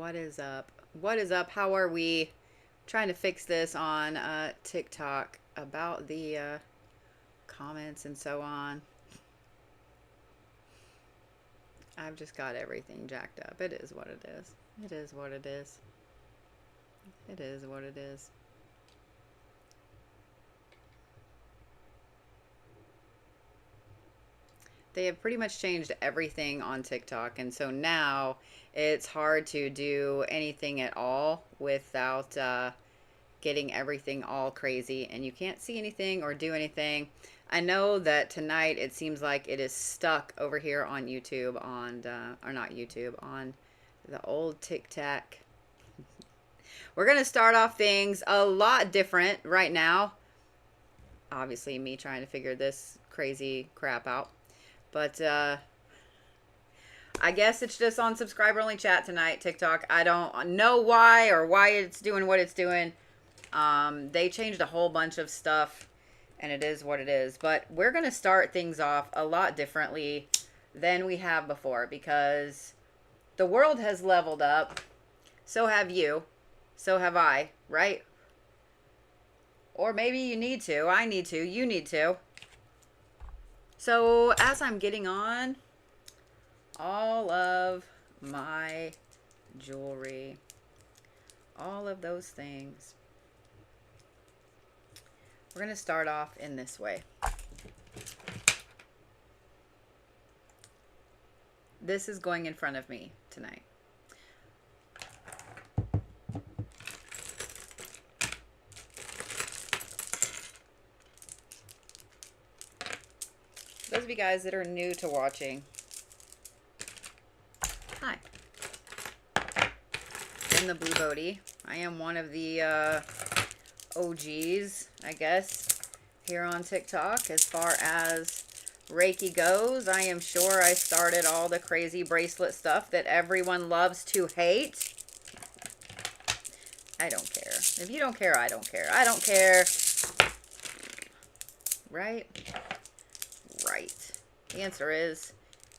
What is up? What is up? How are we? Trying to fix this on TikTok about the comments and so on. I've just got everything jacked up. It is what it is. It is what it is. It is what it is. They have pretty much changed everything on TikTok, and so now it's hard to do anything at all without getting everything all crazy, and you can't see anything or do anything. I know that tonight it seems like it is stuck over here on YouTube, on or not YouTube, on the old TikTok. We're gonna start off things a lot different right now. Obviously, me trying to figure this crazy crap out. But I guess it's just on subscriber only chat tonight, TikTok. I don't know why or why it's doing what it's doing. They changed a whole bunch of stuff, and it is what it is. But we're going to start things off a lot differently than we have before, because the world has leveled up. So have you. So have I, right? Or maybe you need to. I need to. You need to. So as I'm getting on all of my jewelry, all of those things, we're going to start off in this way. This is going in front of me tonight. Those of you guys that are new to watching, hi. I'm the Blue Bodhi. I am one of the OGs, I guess, here on TikTok. As far as Reiki goes, I am sure I started all the crazy bracelet stuff that everyone loves to hate. I don't care. If you don't care, I don't care. I don't care. Right? Right. The answer is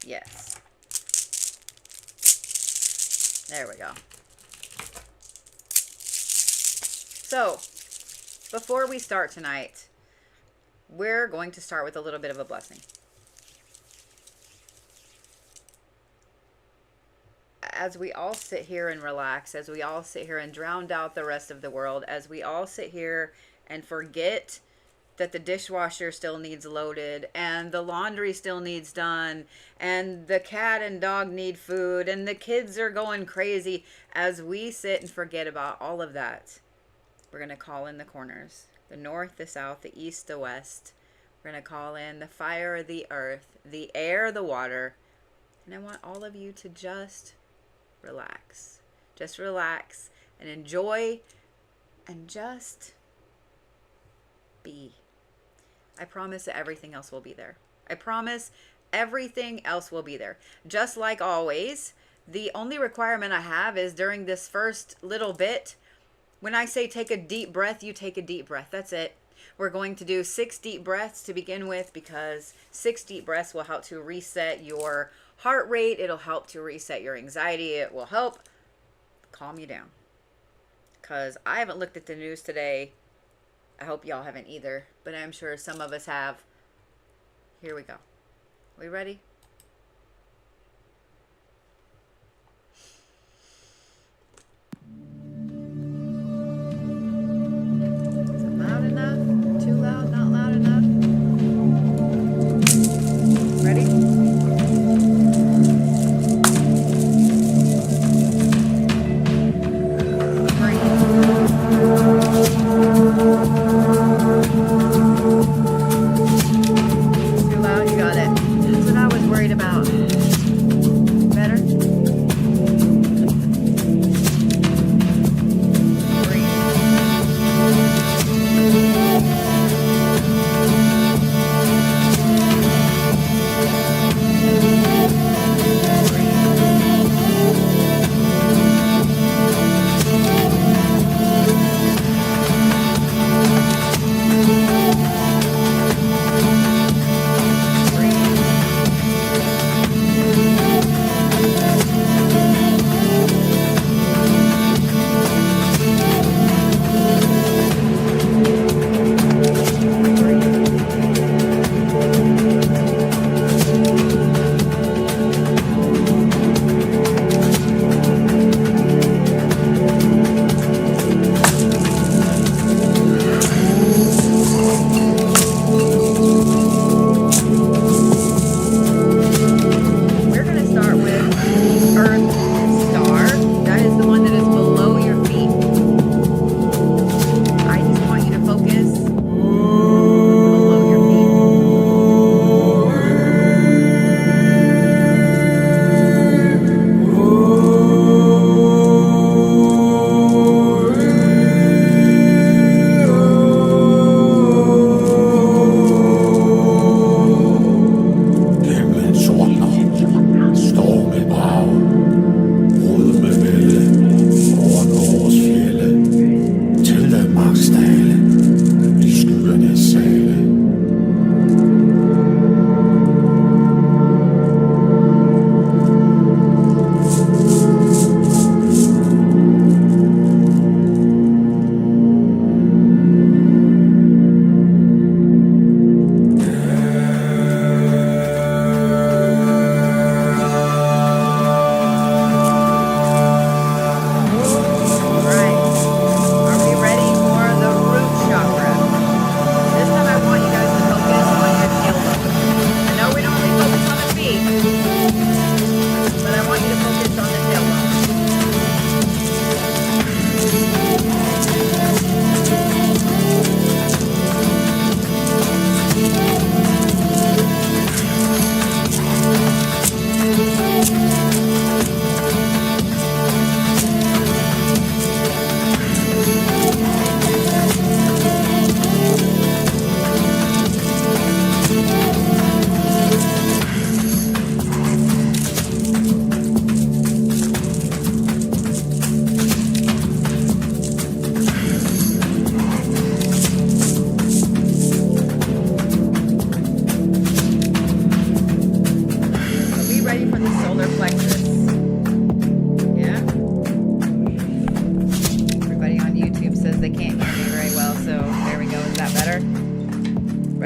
yes. There we go. So, before we start tonight, we're going to start with a little bit of a blessing. As we all sit here and relax, as we all sit here and drown out the rest of the world, as we all sit here and forget that the dishwasher still needs loaded, and the laundry still needs done, and the cat and dog need food, and the kids are going crazy. As we sit and forget about all of that, we're going to call in the corners, the north, the south, the east, the west. We're going to call in the fire, the earth, the air, the water. And I want all of you to just relax. Just relax and enjoy and just be. I promise that everything else will be there. I promise everything else will be there. Just like always, the only requirement I have is during this first little bit, when I say take a deep breath, you take a deep breath. That's it. We're going to do 6 deep breaths to begin with, because 6 deep breaths will help to reset your heart rate. It'll help to reset your anxiety. It will help calm you down. Because I haven't looked at the news today. I hope y'all haven't either, but I'm sure some of us have. Here we go. We ready? Is it loud enough? Too loud? Not loud enough? Ready? Too loud? You got it. That's what I was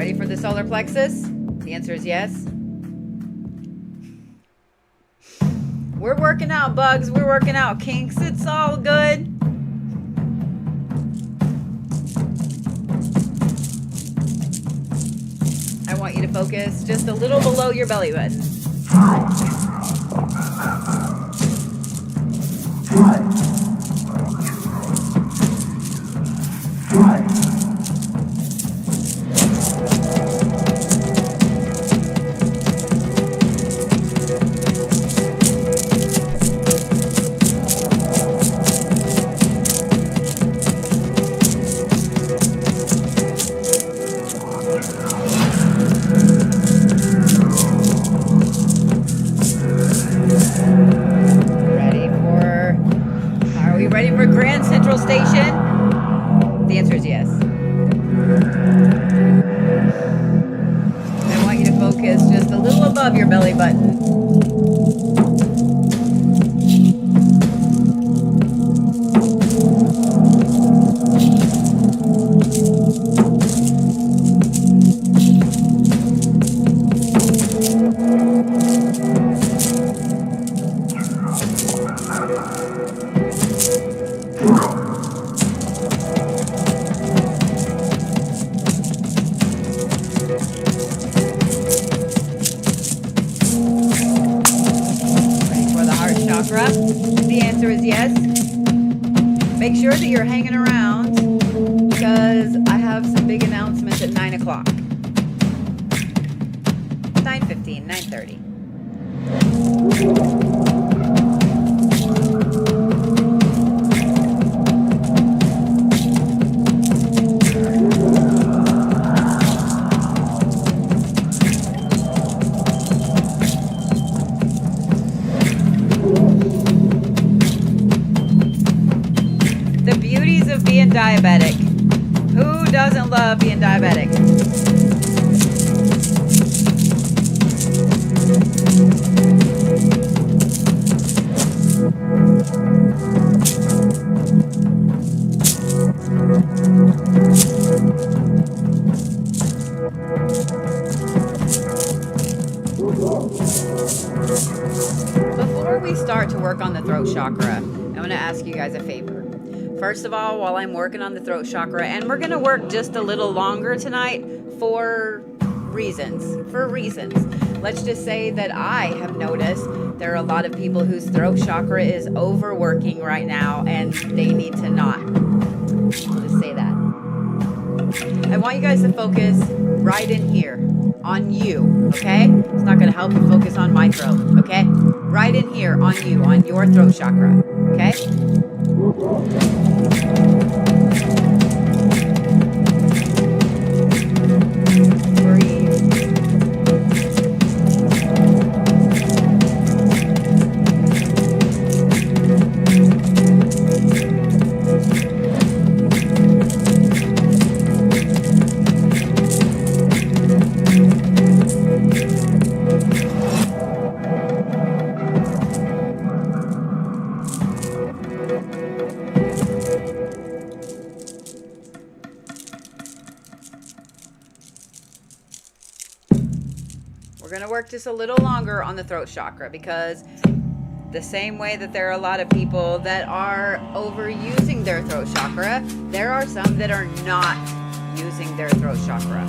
Ready for the solar plexus? The answer is yes. We're working out bugs. We're working out kinks. It's all good. I want you to focus just a little below your belly button. Your belly button. The answer is yes. Make sure that you're hanging around because I have some big announcements at 9 o'clock. 9:15, 9:30. Diabetic. Who doesn't love being diabetic? Before we start to work on the throat chakra, I'm going to ask you guys a favor. First of all, while I'm working on the throat chakra, and we're going to work just a little longer tonight for reasons. Let's just say that I have noticed there are a lot of people whose throat chakra is overworking right now and they need to not. I'll just say that. I want you guys to focus right in here on you, okay? It's not going to help you focus on my throat, okay? Right in here on you, on your throat chakra, okay? We're going to work just a little longer on the throat chakra because the same way that there are a lot of people that are overusing their throat chakra, there are some that are not using their throat chakra.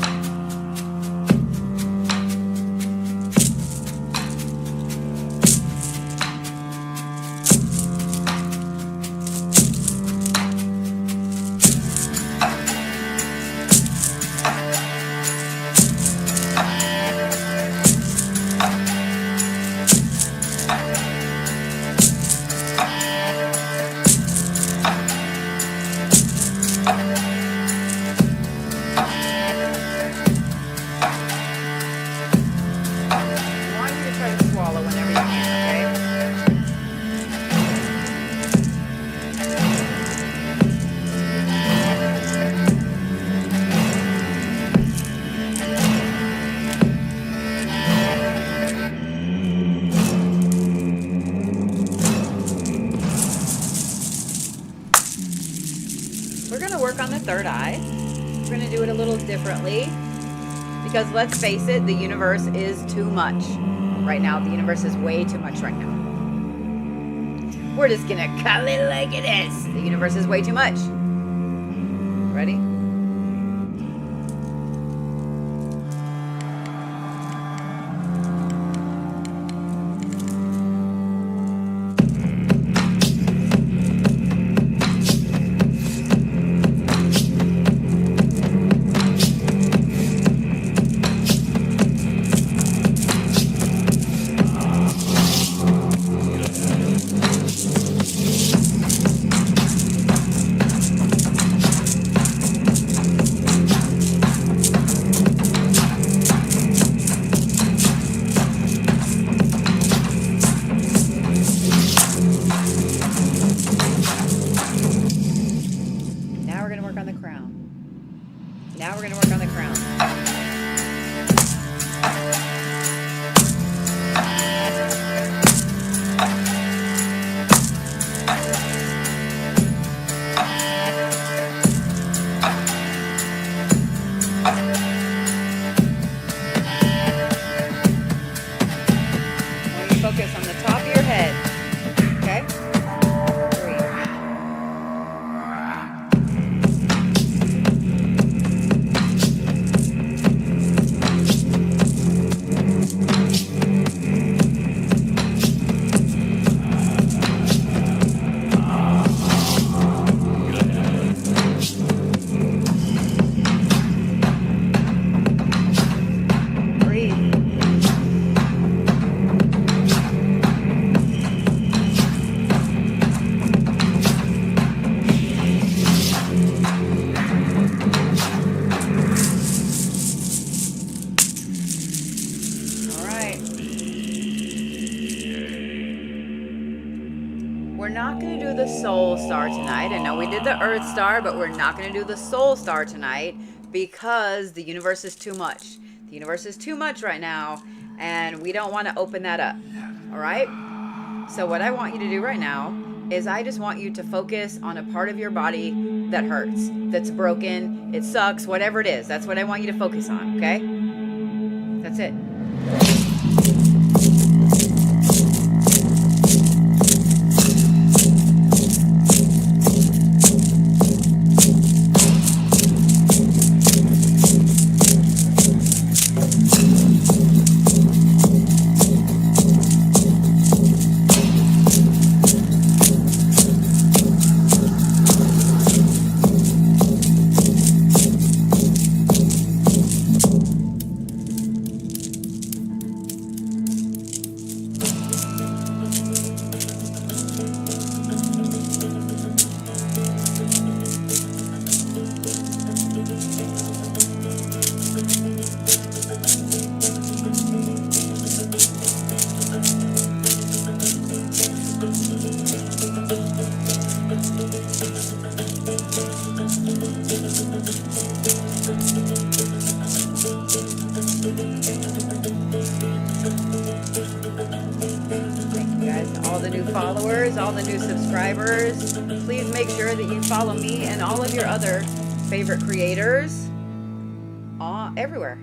We're going to work on the third eye. We're going to do it a little differently. Because let's face it, the universe is too much right now. The universe is way too much right now. We're just gonna call it like it is. The universe is way too much. Ready? Soul star tonight. I know we did the earth star, but we're not going to do the soul star tonight because the universe is too much. The universe is too much right now, and we don't want to open that up. All right? So what I want you to do right now is I just want you to focus on a part of your body that hurts, that's broken, it sucks, whatever it is. That's what I want you to focus on, okay? That's it. All the new subscribers, please make sure that you follow me and all of your other favorite creators everywhere.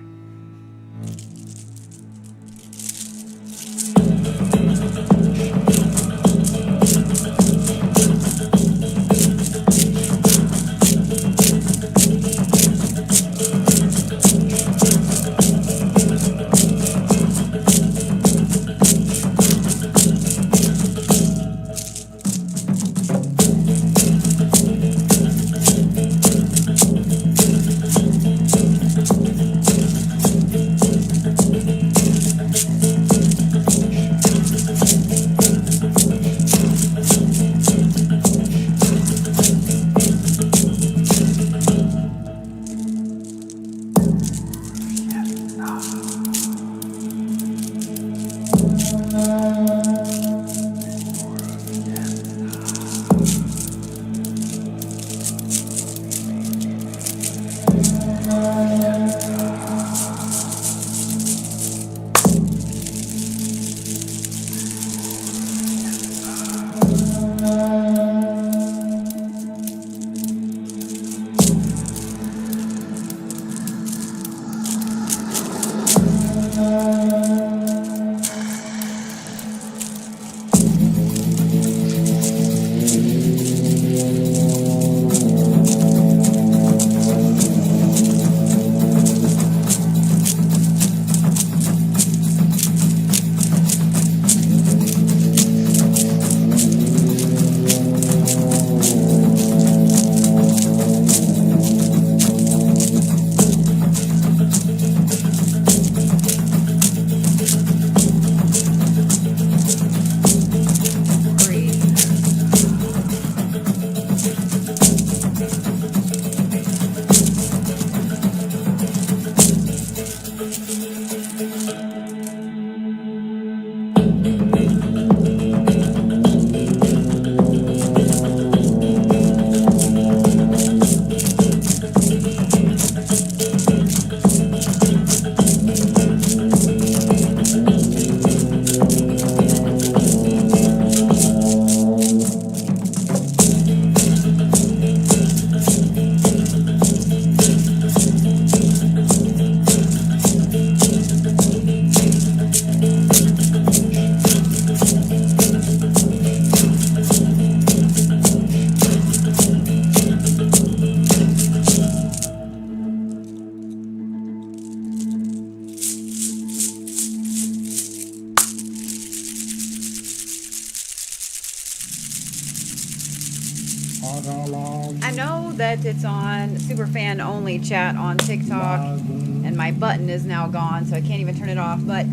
that it's on superfan only chat on TikTok, and my button is now gone, so I can't even turn it off. But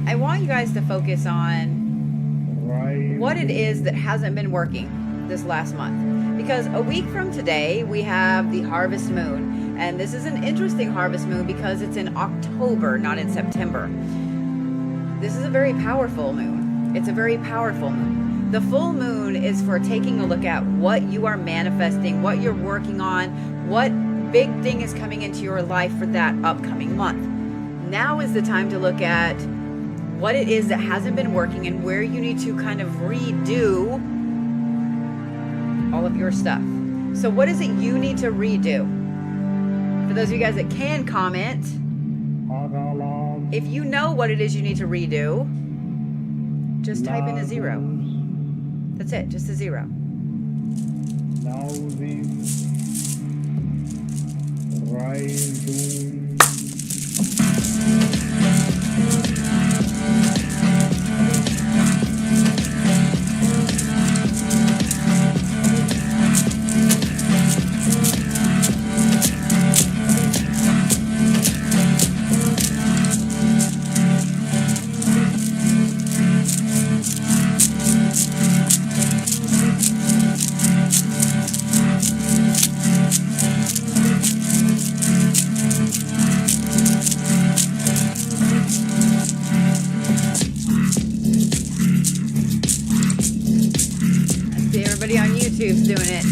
I want you guys to focus on what it is that hasn't been working this last month. Because a week from today, we have the harvest moon. And this is an interesting harvest moon because it's in October, not in September. This is a very powerful moon. It's a very powerful moon. The full moon is for taking a look at what you are manifesting, what you're working on, what big thing is coming into your life for that upcoming month. Now is the time to look at what it is that hasn't been working and where you need to kind of redo all of your stuff. So what is it you need to redo? For those of you guys that can comment, if you know what it is you need to redo, just type in a 0. That's it, just a 0. YouTube's doing it.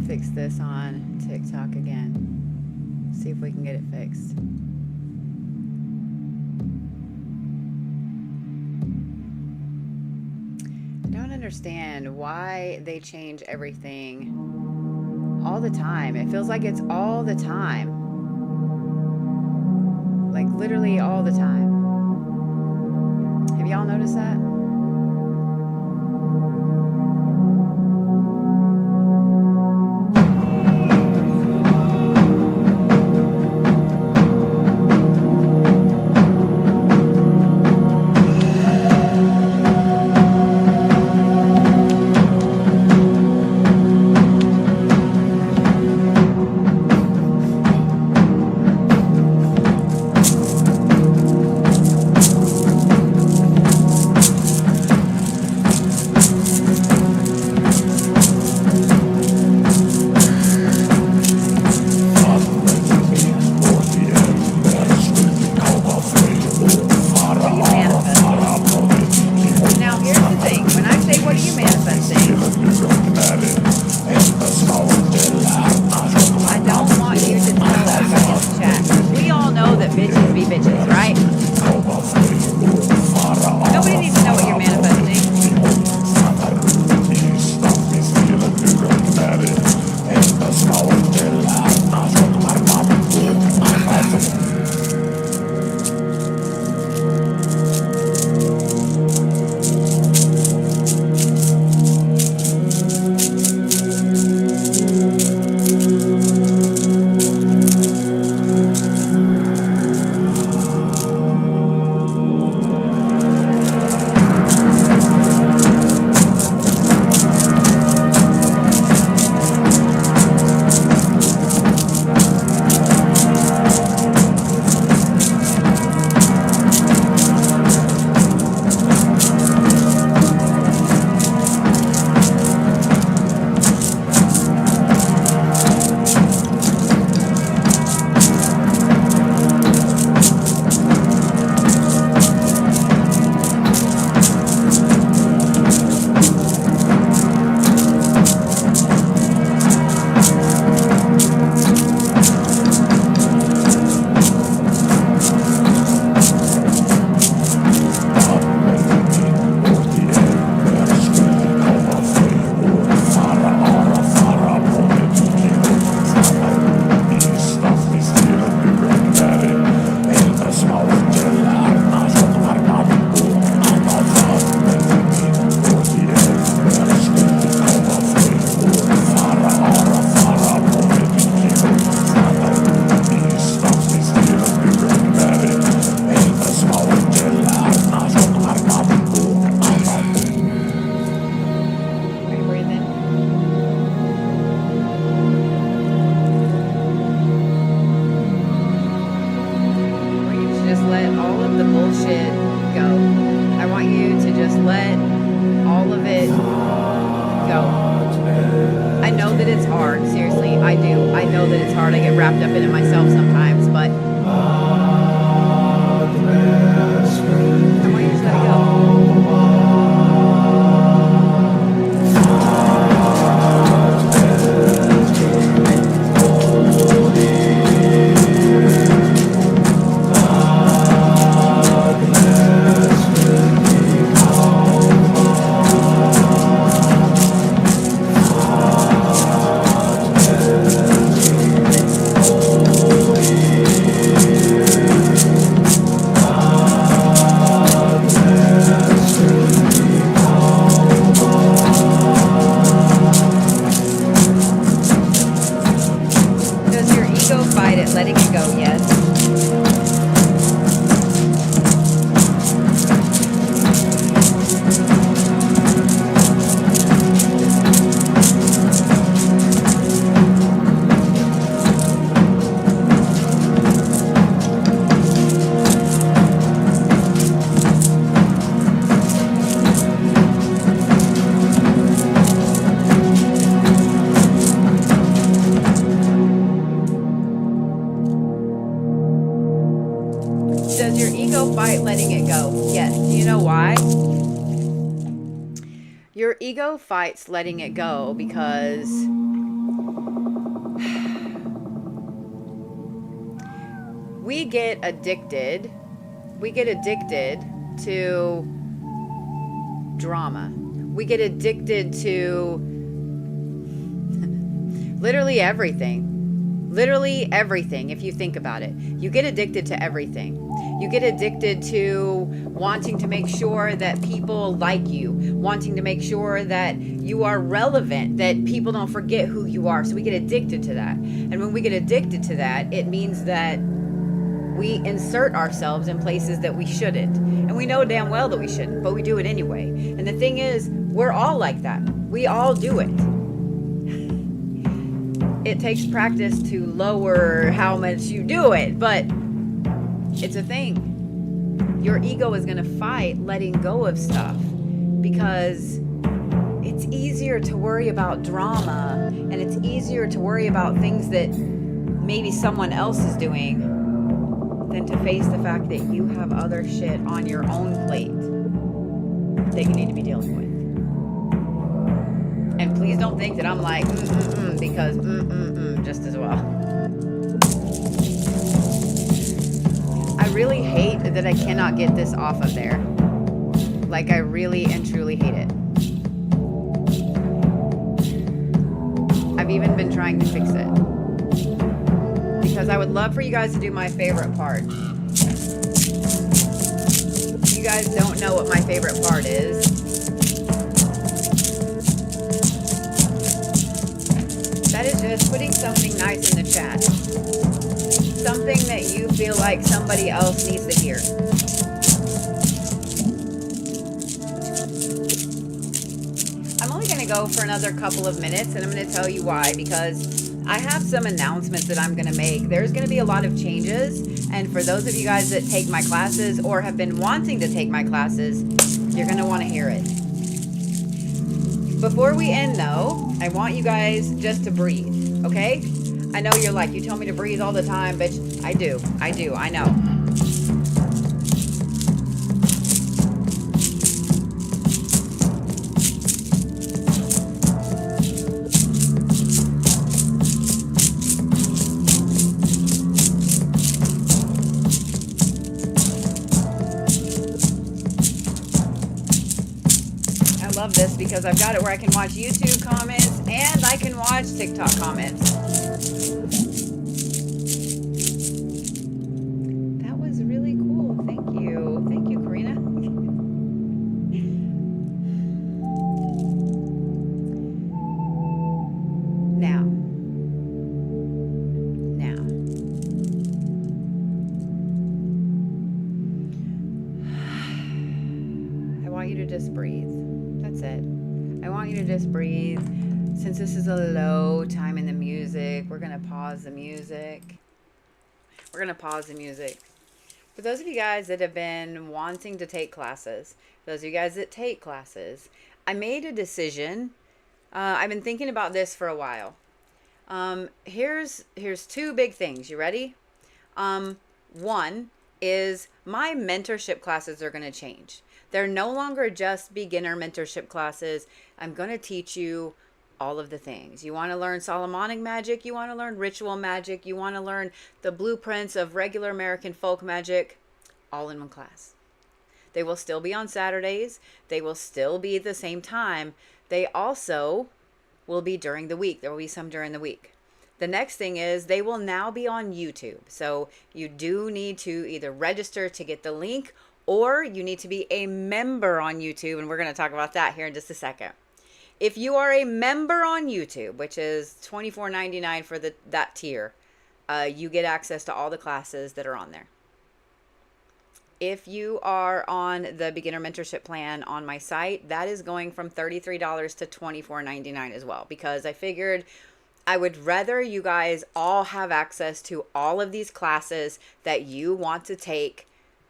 Fix this on TikTok again. See if we can get it fixed. I don't understand why they change everything all the time. It feels like it's all the time. Like literally all the time. Have y'all noticed that? know that it's hard. I get wrapped up in it myself sometimes, but I want you to just let it go. Does your ego fight letting it go? Yes. Do you know why? Your ego fights letting it go because we get addicted. We get addicted to drama. We get addicted to literally everything. Literally everything, if you think about it. You get addicted to everything. You get addicted to wanting to make sure that people like you, wanting to make sure that you are relevant, that people don't forget who you are. So we get addicted to that. And when we get addicted to that, it means that we insert ourselves in places that we shouldn't. And we know damn well that we shouldn't, but we do it anyway. And the thing is, we're all like that. We all do it. It takes practice to lower how much you do it, but it's a thing. Your ego is going to fight letting go of stuff because it's easier to worry about drama and it's easier to worry about things that maybe someone else is doing than to face the fact that you have other shit on your own plate that you need to be dealing with. And please don't think that I'm like, because just as well. I really hate that I cannot get this off of there. Like, I really and truly hate it. I've even been trying to fix it. Because I would love for you guys to do my favorite part. If you guys don't know what my favorite part is, that is just putting something nice in the chat. Something that you feel like somebody else needs to hear. I'm only going to go for another couple of minutes, and I'm going to tell you why. Because I have some announcements that I'm going to make. There's going to be a lot of changes. And for those of you guys that take my classes or have been wanting to take my classes, you're going to want to hear it. Before we end, though, I want you guys just to breathe, okay? I know you're like, you tell me to breathe all the time, bitch. I do, I know. I love this because I've got it where I can watch YouTube comments and I can watch TikTok comments. That was really cool. Thank you. Thank you, Karina. Now. I want you to just breathe. That's it. I want you to just breathe. Since this is a low time in the music, we're going to pause the music. For those of you guys that have been wanting to take classes, those of you guys that take classes, I made a decision. I've been thinking about this for a while. Here's two big things. You ready? One is my mentorship classes are going to change. They're no longer just beginner mentorship classes. I'm going to teach you all of the things. You want to learn Solomonic magic, you want to learn ritual magic, you want to learn the blueprints of regular American folk magic, all in one class. They will still be on Saturdays. They will still be at the same time. They also will be during the week. There will be some during the week. The next thing is they will now be on YouTube. So you do need to either register to get the link, or you need to be a member on YouTube. And we're going to talk about that here in just a second. If you are a member on YouTube, which is $24.99 for that tier, you get access to all the classes that are on there. If you are on the beginner mentorship plan on my site, that is going from $33 to $24.99 as well, because I figured I would rather you guys all have access to all of these classes that you want to take,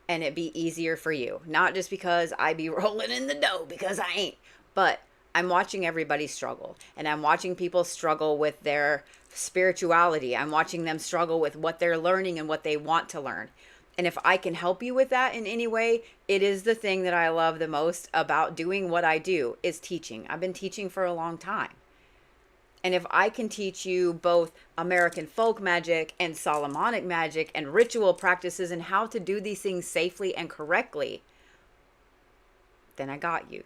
and it be easier for you. Not just because I be rolling in the dough, because I ain't, but I'm watching everybody struggle, and I'm watching people struggle with their spirituality. I'm watching them struggle with what they're learning and what they want to learn. And if I can help you with that in any way, it is the thing that I love the most about doing what I do, is teaching. I've been teaching for a long time. And if I can teach you both American folk magic and Solomonic magic and ritual practices and how to do these things safely and correctly, then I got you.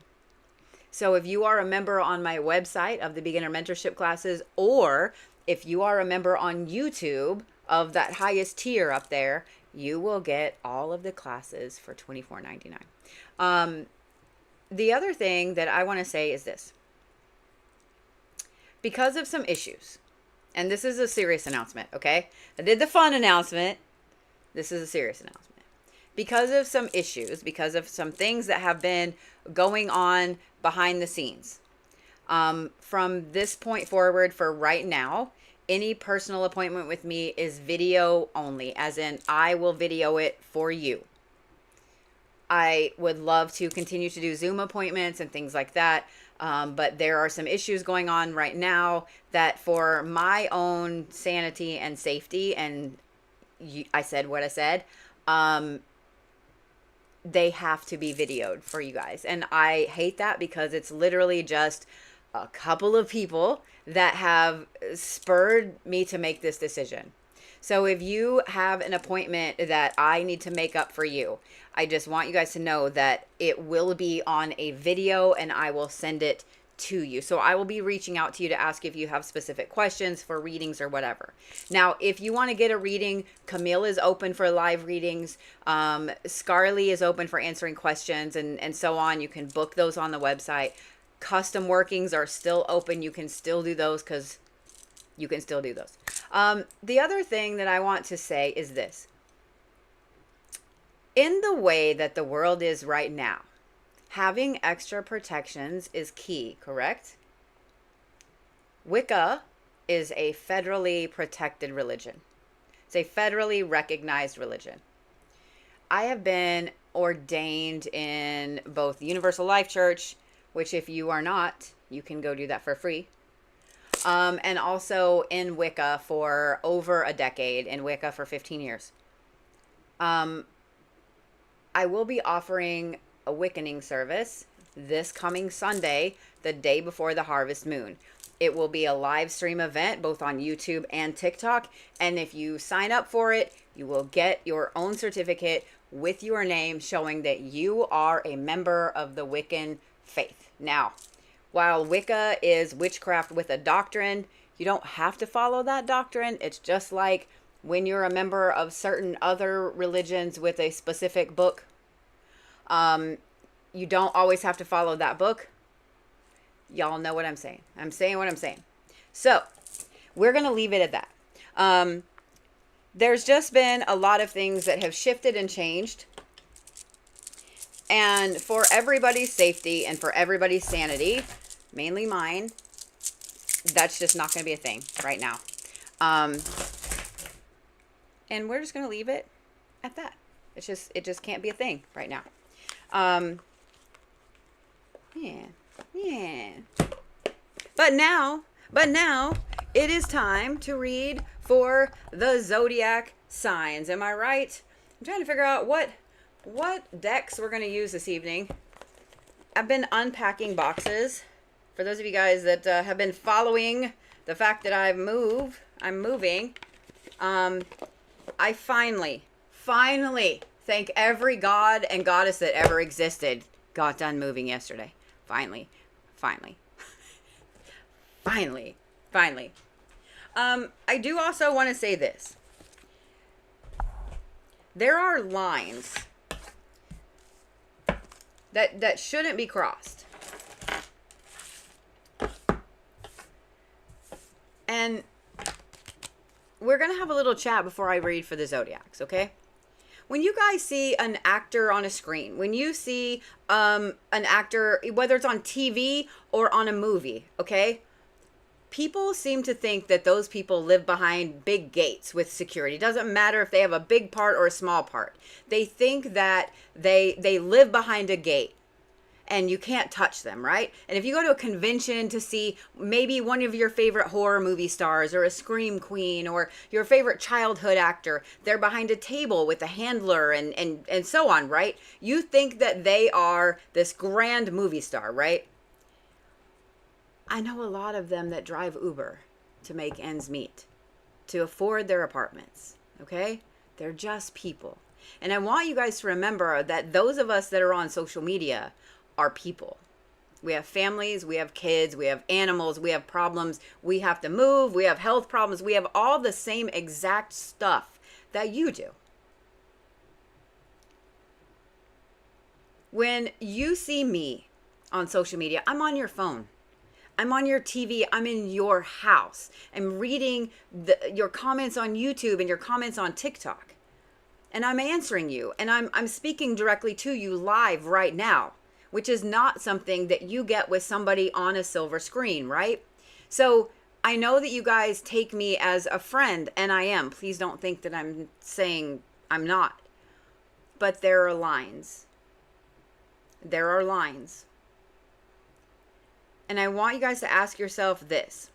So if you are a member on my website of the beginner mentorship classes, or if you are a member on YouTube of that highest tier up there, you will get all of the classes for $24.99. The other thing that I want to say is this. Because of some issues, and this is a serious announcement, okay? I did the fun announcement. This is a serious announcement. Because of some issues, because of some things that have been going on behind the scenes, from this point forward, for right now, any personal appointment with me is video only, as in I will video it for you. I would love to continue to do Zoom appointments and things like that, but there are some issues going on right now that, for my own sanity and safety, and I said what I said, they have to be videoed for you guys. And I hate that, because it's literally just a couple of people that have spurred me to make this decision. So if you have an appointment that I need to make up for you, I just want you guys to know that it will be on a video, and I will send it to you. So I will be reaching out to you to ask if you have specific questions for readings or whatever. Now, if you want to get a reading, Camille is open for live readings. Scarly is open for answering questions, and so on. You can book those on the website. Custom workings are still open. You can still do those, because you can still do those. The other thing that I want to say is this. In the way that the world is right now, having extra protections is key, correct? Wicca is a federally protected religion. It's a federally recognized religion. I have been ordained in both the Universal Life Church, which if you are not, you can go do that for free. And also in Wicca for over a decade, in Wicca for 15 years. I will be offering a Wiccaning service this coming Sunday, the day before the harvest moon. It will be a live stream event both on YouTube and TikTok. And if you sign up for it, you will get your own certificate with your name showing that you are a member of the Wiccan faith. Now, while Wicca is witchcraft with a doctrine, you don't have to follow that doctrine. It's just like when you're a member of certain other religions with a specific book. You don't always have to follow that book. Y'all know what I'm saying. I'm saying what I'm saying. So we're going to leave it at that. There's just been a lot of things that have shifted and changed. And for everybody's safety and for everybody's sanity, mainly mine, that's just not going to be a thing right now. And we're just going to leave it at that. It just can't be a thing right now. Yeah. But now it is time to read for the Zodiac signs. Am I right? I'm trying to figure out what decks we're going to use this evening. I've been unpacking boxes. For those of you guys that have been following the fact that I'm moving, I finally, thank every god and goddess that ever existed, got done moving yesterday. Finally. I do also want to say this. There are lines that shouldn't be crossed. And we're going to have a little chat before I read for the Zodiacs, okay? When you guys see an actor on a screen, when you see an actor, whether it's on TV or on a movie, okay? People seem to think that those people live behind big gates with security. It doesn't matter if they have a big part or a small part. They think that they live behind a gate and you can't touch them, right? And if you go to a convention to see maybe one of your favorite horror movie stars or a scream queen or your favorite childhood actor, they're behind a table with a handler and so on, right? You think that they are this grand movie star, right? I know a lot of them that drive Uber to make ends meet, to afford their apartments, okay? They're just people. And I want you guys to remember that those of us that are on social media are people. We have families, we have kids, we have animals, we have problems, we have to move, we have health problems, we have all the same exact stuff that you do. When you see me on social media, I'm on your phone. I'm on your TV. I'm in your house. I'm reading your comments on YouTube and your comments on TikTok. And I'm answering you. And I'm speaking directly to you live right now, which is not something that you get with somebody on a silver screen, right? So I know that you guys take me as a friend, and I am. Please don't think that I'm saying I'm not. But there are lines. There are lines. And I want you guys to ask yourself this.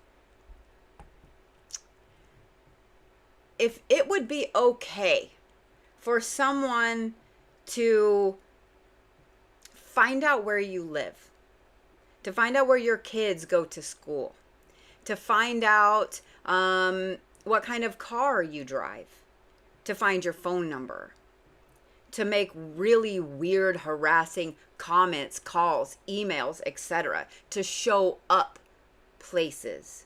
If it would be okay for someone to find out where you live, to find out where your kids go to school, to find out what kind of car you drive, to find your phone number, to make really weird, harassing comments, calls, emails, etc., to show up places,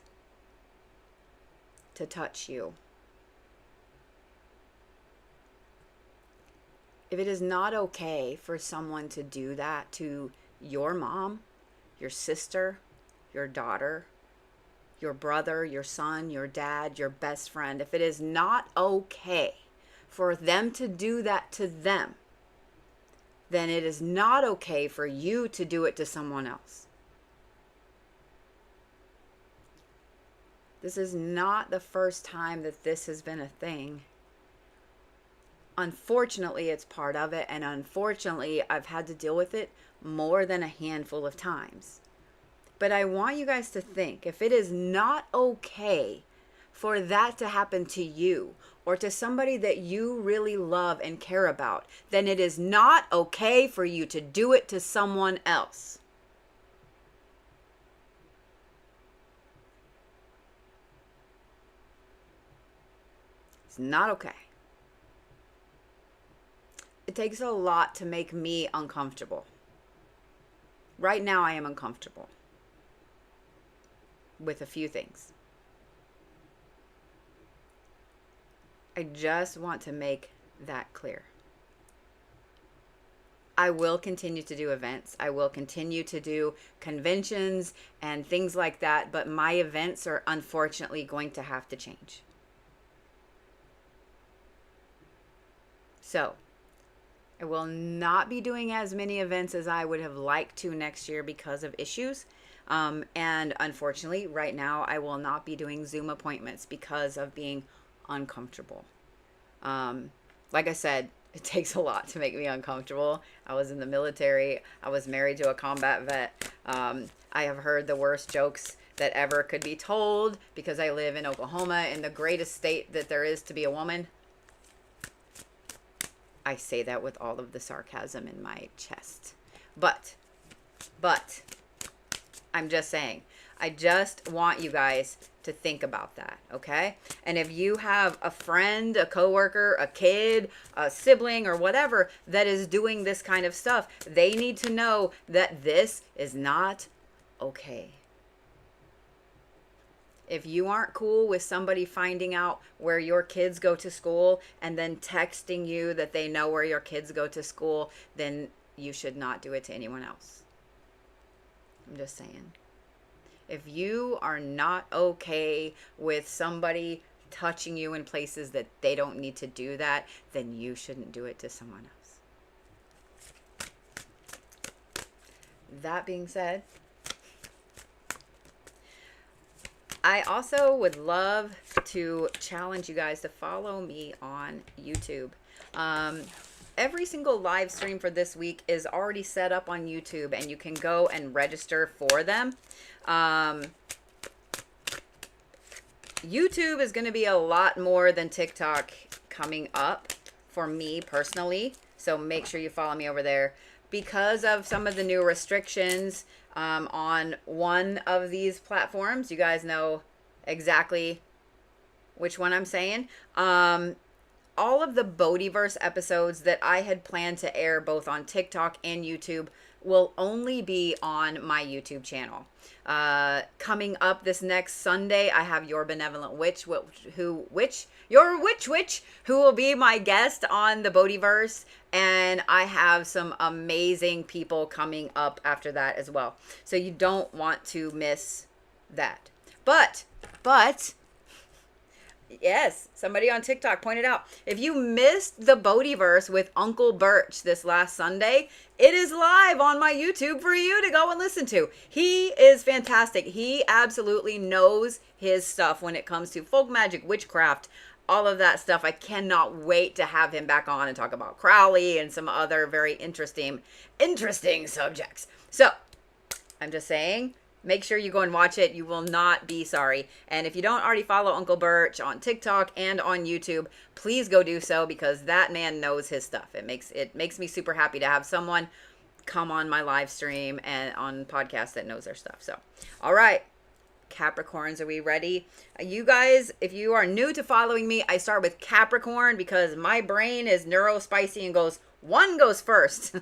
to touch you. If it is not okay for someone to do that to your mom, your sister, your daughter, your brother, your son, your dad, your best friend, if it is not okay for them to do that to them, then it is not okay for you to do it to someone else. This is not the first time that this has been a thing. Unfortunately, it's part of it, and unfortunately, I've had to deal with it more than a handful of times. But I want you guys to think, if it is not okay for that to happen to you or to somebody that you really love and care about, then it is not okay for you to do it to someone else. It's not okay. It takes a lot to make me uncomfortable. Right now, I am uncomfortable with a few things. I just want to make that clear. I will continue to do events. I will continue to do conventions and things like that, but my events are unfortunately going to have to change. So, I will not be doing as many events as I would have liked to next year because of issues. And unfortunately, right now, I will not be doing Zoom appointments because of being uncomfortable. Like I said, it takes a lot to make me uncomfortable. I was in the military. I was married to a combat vet. I have heard the worst jokes that ever could be told, because I live in Oklahoma, in the greatest state that there is to be a woman. I say that with all of the sarcasm in my chest. But, I'm just saying, I just want you guys to think about that, okay? And if you have a friend, a coworker, a kid, a sibling, or whatever that is doing this kind of stuff, they need to know that this is not okay. If you aren't cool with somebody finding out where your kids go to school and then texting you that they know where your kids go to school, then you should not do it to anyone else. I'm just saying. If you are not okay with somebody touching you in places that they don't need to do that, then you shouldn't do it to someone else. That being said, I also would love to challenge you guys to follow me on YouTube. Every single live stream for this week is already set up on YouTube, and you can go and register for them. YouTube is going to be a lot more than TikTok coming up for me personally. So make sure you follow me over there. Because of some of the new restrictions on one of these platforms, you guys know exactly which one I'm saying. All of the Bodhiverse episodes that I had planned to air both on TikTok and YouTube will only be on my YouTube channel. Coming up this next Sunday, I have Your Benevolent Witch, who will be my guest on the Bodhiverse, and I have some amazing people coming up after that as well. So you don't want to miss that. But yes, somebody on TikTok pointed out, if you missed the Bodhiverse with Uncle Birch this last Sunday, it is live on my YouTube for you to go and listen to. He is fantastic. He absolutely knows his stuff when it comes to folk magic, witchcraft, all of that stuff. I cannot wait to have him back on and talk about Crowley and some other very interesting subjects. So, I'm just saying, make sure you go and watch it. You will not be sorry. And if you don't already follow Uncle Birch on TikTok and on YouTube, please go do so, because that man knows his stuff. It makes me super happy to have someone come on my live stream and on podcasts that knows their stuff. So, all right, Capricorns, are we ready? You guys, if you are new to following me, I start with Capricorn because my brain is neurospicy and one goes first.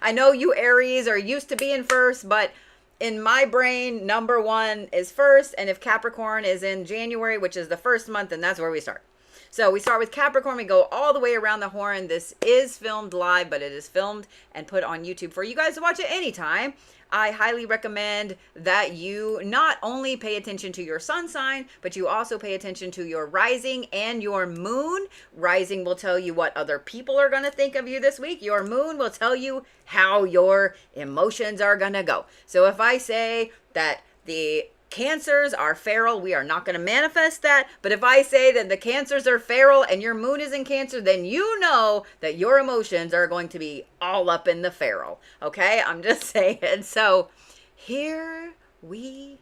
I know you Aries are used to being first, but in my brain, number one is first, and if Capricorn is in January, which is the first month, then that's where we start. So we start with Capricorn, we go all the way around the horn. This is filmed live, but it is filmed and put on YouTube for you guys to watch at any time. I highly recommend that you not only pay attention to your sun sign, but you also pay attention to your rising and your moon. Rising will tell you what other people are going to think of you this week. Your moon will tell you how your emotions are going to go. So if I say that the Cancers are feral, we are not going to manifest that. But if I say that the Cancers are feral and your moon is in Cancer, then you know that your emotions are going to be all up in the feral. Okay? I'm just saying. So here we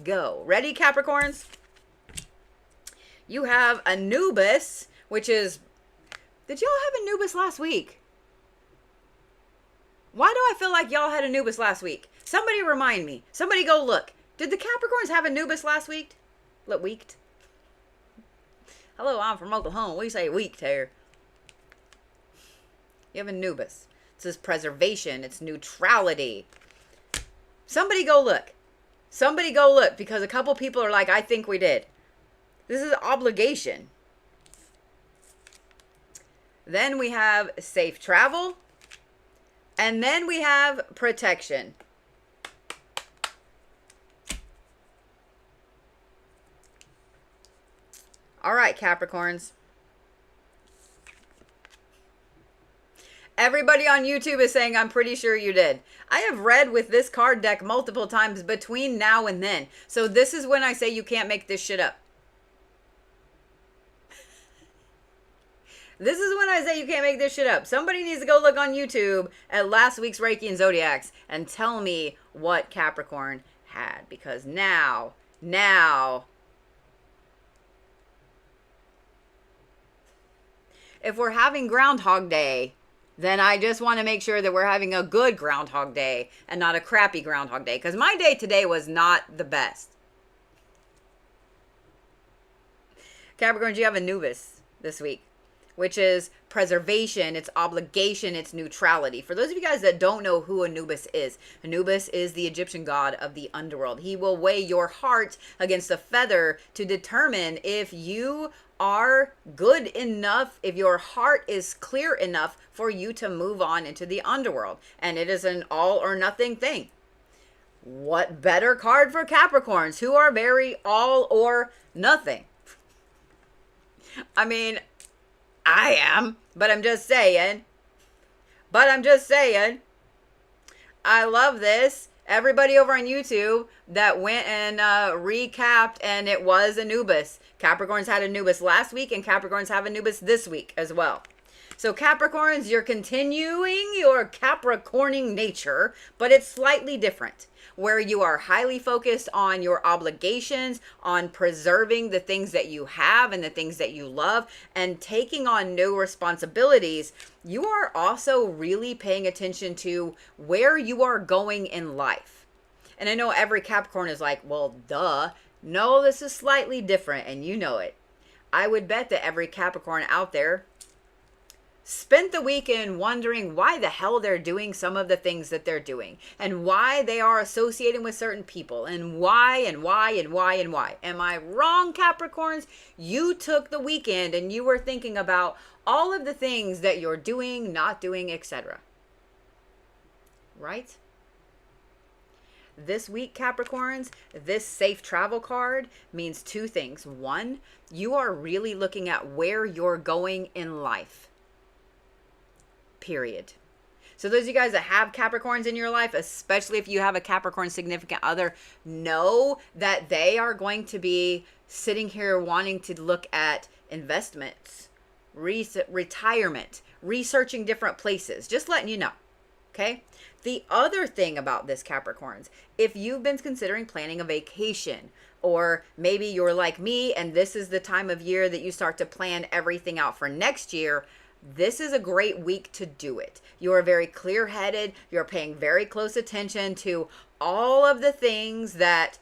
go. Ready, Capricorns? You have Anubis, which is... Did y'all have Anubis last week? Why do I feel like y'all had Anubis last week? Somebody remind me. Somebody go look. Did the Capricorns have Anubis last week? Weeked? Hello, I'm from Oklahoma. We say weeked here. You have Anubis. It says preservation. It's neutrality. Somebody go look. Somebody go look, because a couple people are like, I think we did. This is obligation. Then we have safe travel. And then we have protection. All right, Capricorns. Everybody on YouTube is saying, I'm pretty sure you did. I have read with this card deck multiple times between now and then. So this is when I say you can't make this shit up. This is when I say you can't make this shit up. Somebody needs to go look on YouTube at last week's Reiki and Zodiacs and tell me what Capricorn had, because now, if we're having Groundhog Day, then I just want to make sure that we're having a good Groundhog Day and not a crappy Groundhog Day, because my day today was not the best. Capricorns, you have Anubis this week, which is preservation, it's obligation, it's neutrality. For those of you guys that don't know who Anubis is the Egyptian god of the underworld. He will weigh your heart against a feather to determine if you are good enough, if your heart is clear enough for you to move on into the underworld. And it is an all or nothing thing. What better card for Capricorns who are very all or nothing? I mean, I am, but I'm just saying. I love this. Everybody over on YouTube that went and recapped, and it was Anubis. Capricorns had Anubis last week, and Capricorns have Anubis this week as well. So Capricorns, you're continuing your Capricorning nature, but it's slightly different, where you are highly focused on your obligations, on preserving the things that you have and the things that you love, and taking on new responsibilities. You are also really paying attention to where you are going in life. And I know every Capricorn is like, well, duh. No, this is slightly different, and you know it. I would bet that every Capricorn out there spent the weekend wondering why the hell they're doing some of the things that they're doing, and why they are associating with certain people, and why. Am I wrong, Capricorns? You took the weekend and you were thinking about all of the things that you're doing, not doing, etc. Right? This week, Capricorns, this safe travel card means two things. One, you are really looking at where you're going in life. Period. So those of you guys that have Capricorns in your life, especially if you have a Capricorn significant other, know that they are going to be sitting here wanting to look at investments, retirement, researching different places, just letting you know. Okay. The other thing about this, Capricorns, if you've been considering planning a vacation, or maybe you're like me and this is the time of year that you start to plan everything out for next year, this is a great week to do it. You are very clear-headed. You're paying very close attention to all of the things that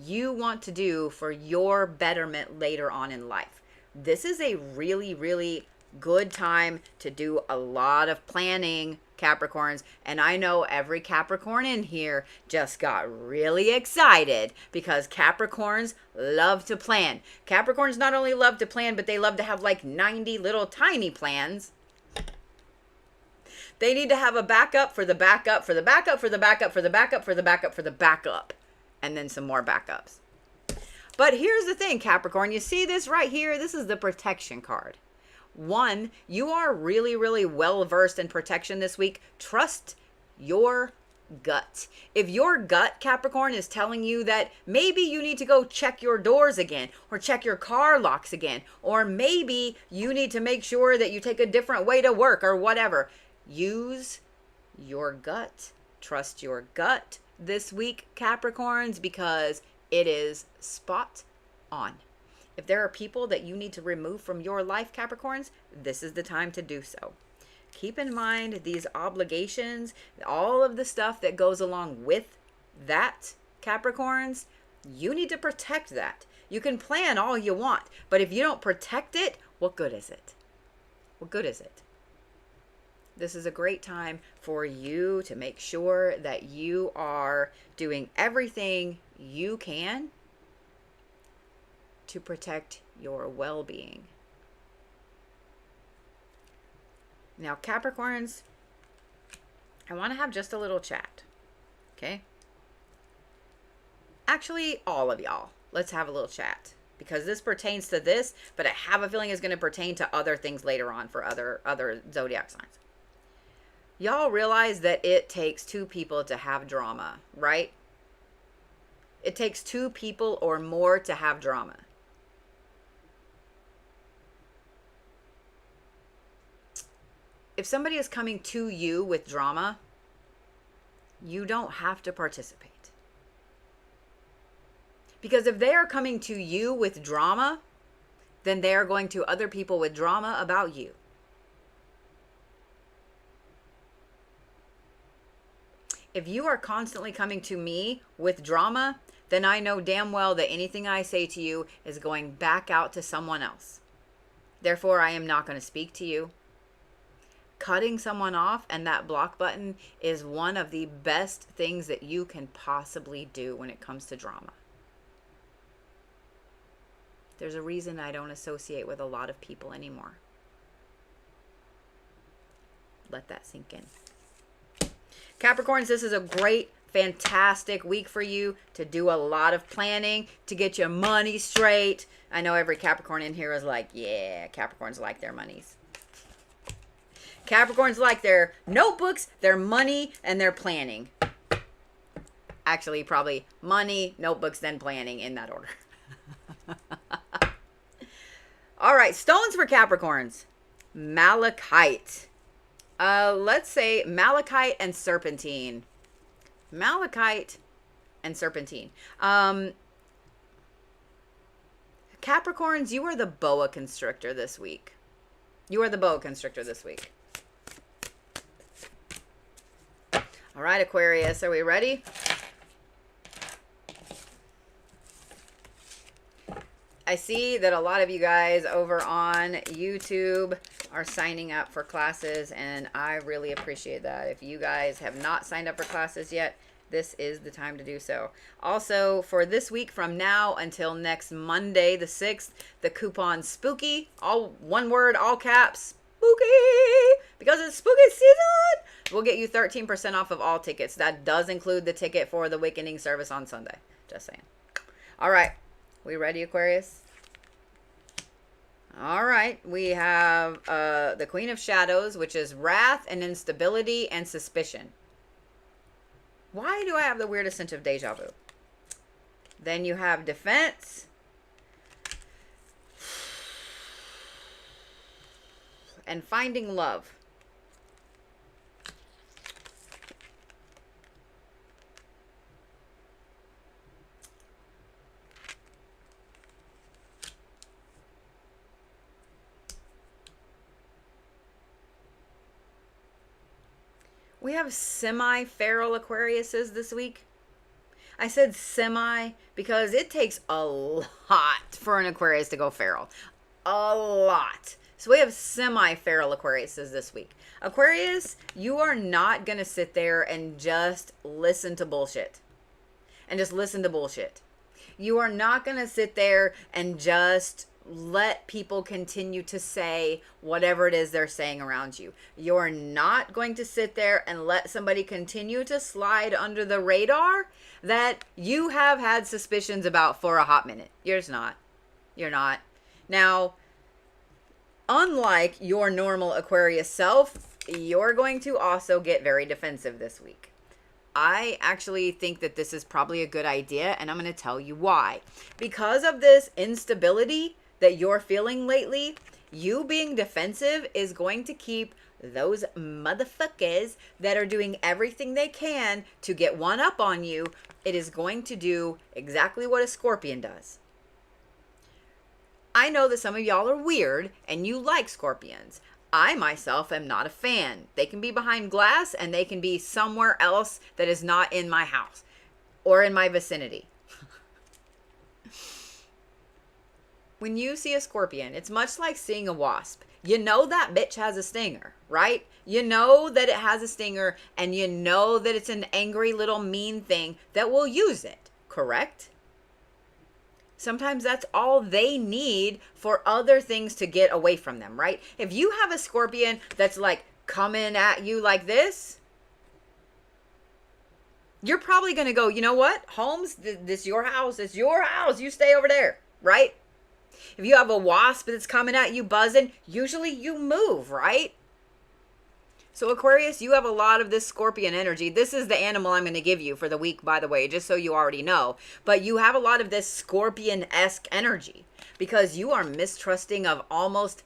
you want to do for your betterment later on in life. This is a really, really good time to do a lot of planning, Capricorns. And I know every Capricorn in here just got really excited because Capricorns love to plan. Capricorns not only love to plan, but they love to have like 90 little tiny plans. They need to have a backup for the backup, for the backup, for the backup, for the backup, for the backup, for the backup, and then some more backups. But here's the thing, Capricorn, you see this right here? This is the protection card. One, you are really, really well versed in protection this week. Trust your gut. If your gut, Capricorn, is telling you that maybe you need to go check your doors again, or check your car locks again, or maybe you need to make sure that you take a different way to work or whatever, use your gut. Trust your gut this week, Capricorns, because it is spot on. If there are people that you need to remove from your life, Capricorns, this is the time to do so. Keep in mind these obligations, all of the stuff that goes along with that, Capricorns. You need to protect that. You can plan all you want, but if you don't protect it, what good is it? What good is it? This is a great time for you to make sure that you are doing everything you can to protect your well-being. Now, Capricorns, I want to have just a little chat, okay? Actually, all of y'all, let's have a little chat, because this pertains to this, but I have a feeling it's going to pertain to other things later on for other zodiac signs. Y'all realize that it takes two people to have drama, right? It takes two people or more to have drama. If somebody is coming to you with drama, you don't have to participate. Because if they are coming to you with drama, then they are going to other people with drama about you. If you are constantly coming to me with drama, then I know damn well that anything I say to you is going back out to someone else. Therefore, I am not going to speak to you. Cutting someone off and that block button is one of the best things that you can possibly do when it comes to drama. There's a reason I don't associate with a lot of people anymore. Let that sink in. Capricorns, this is a great, fantastic week for you to do a lot of planning, to get your money straight. I know every Capricorn in here is like, yeah, Capricorns like their monies. Capricorns like their notebooks, their money, and their planning. Actually, probably money, notebooks, then planning in that order. All right, stones for Capricorns. Malachite. Let's say malachite and serpentine. Malachite and serpentine. Capricorns, you are the boa constrictor this week. You are the boa constrictor this week. All right, Aquarius, are we ready? I see that a lot of you guys over on YouTube are signing up for classes, and I really appreciate that. If you guys have not signed up for classes yet, this is the time to do so. Also, for this week from now until next Monday, the 6th, the coupon SPOOKY, all one word, all caps, SPOOKY, because it's spooky season, will get you 13% off of all tickets. That does include the ticket for the Awakening service on Sunday. Just saying. All right. We ready, Aquarius? All right. We have the Queen of Shadows, which is wrath and instability and suspicion. Why do I have the weirdest sense of deja vu? Then you have defense. And finding love. We have semi-feral Aquariuses this week. I said semi because it takes a lot for an Aquarius to go feral. A lot. So we have semi-feral Aquariuses this week. Aquarius, you are not going to sit there and just listen to bullshit. And just listen to bullshit. You are not going to sit there and just let people continue to say whatever it is they're saying around you. You're not going to sit there and let somebody continue to slide under the radar that you have had suspicions about for a hot minute. You're just not. You're not. Now, unlike your normal Aquarius self, you're going to also get very defensive this week. I actually think that this is probably a good idea, and I'm going to tell you why. Because of this instability that you're feeling lately, you being defensive is going to keep those motherfuckers that are doing everything they can to get one up on you. It is going to do exactly what a Scorpion does. I know that some of y'all are weird and you like Scorpions. I myself am not a fan. They can be behind glass and they can be somewhere else that is not in my house or in my vicinity. When you see a Scorpion, it's much like seeing a wasp. You know that bitch has a stinger, right? You know that it has a stinger, and you know that it's an angry little mean thing that will use it, correct? Sometimes that's all they need for other things to get away from them, right? If you have a Scorpion that's like coming at you like this, you're probably going to go, you know what? Holmes, this is your house. It's your house. You stay over there, right? If you have a wasp that's coming at you buzzing, usually you move, right? So Aquarius, you have a lot of this Scorpion energy. This is the animal I'm going to give you for the week, by the way, just so you already know. But you have a lot of this Scorpion-esque energy because you are mistrusting of almost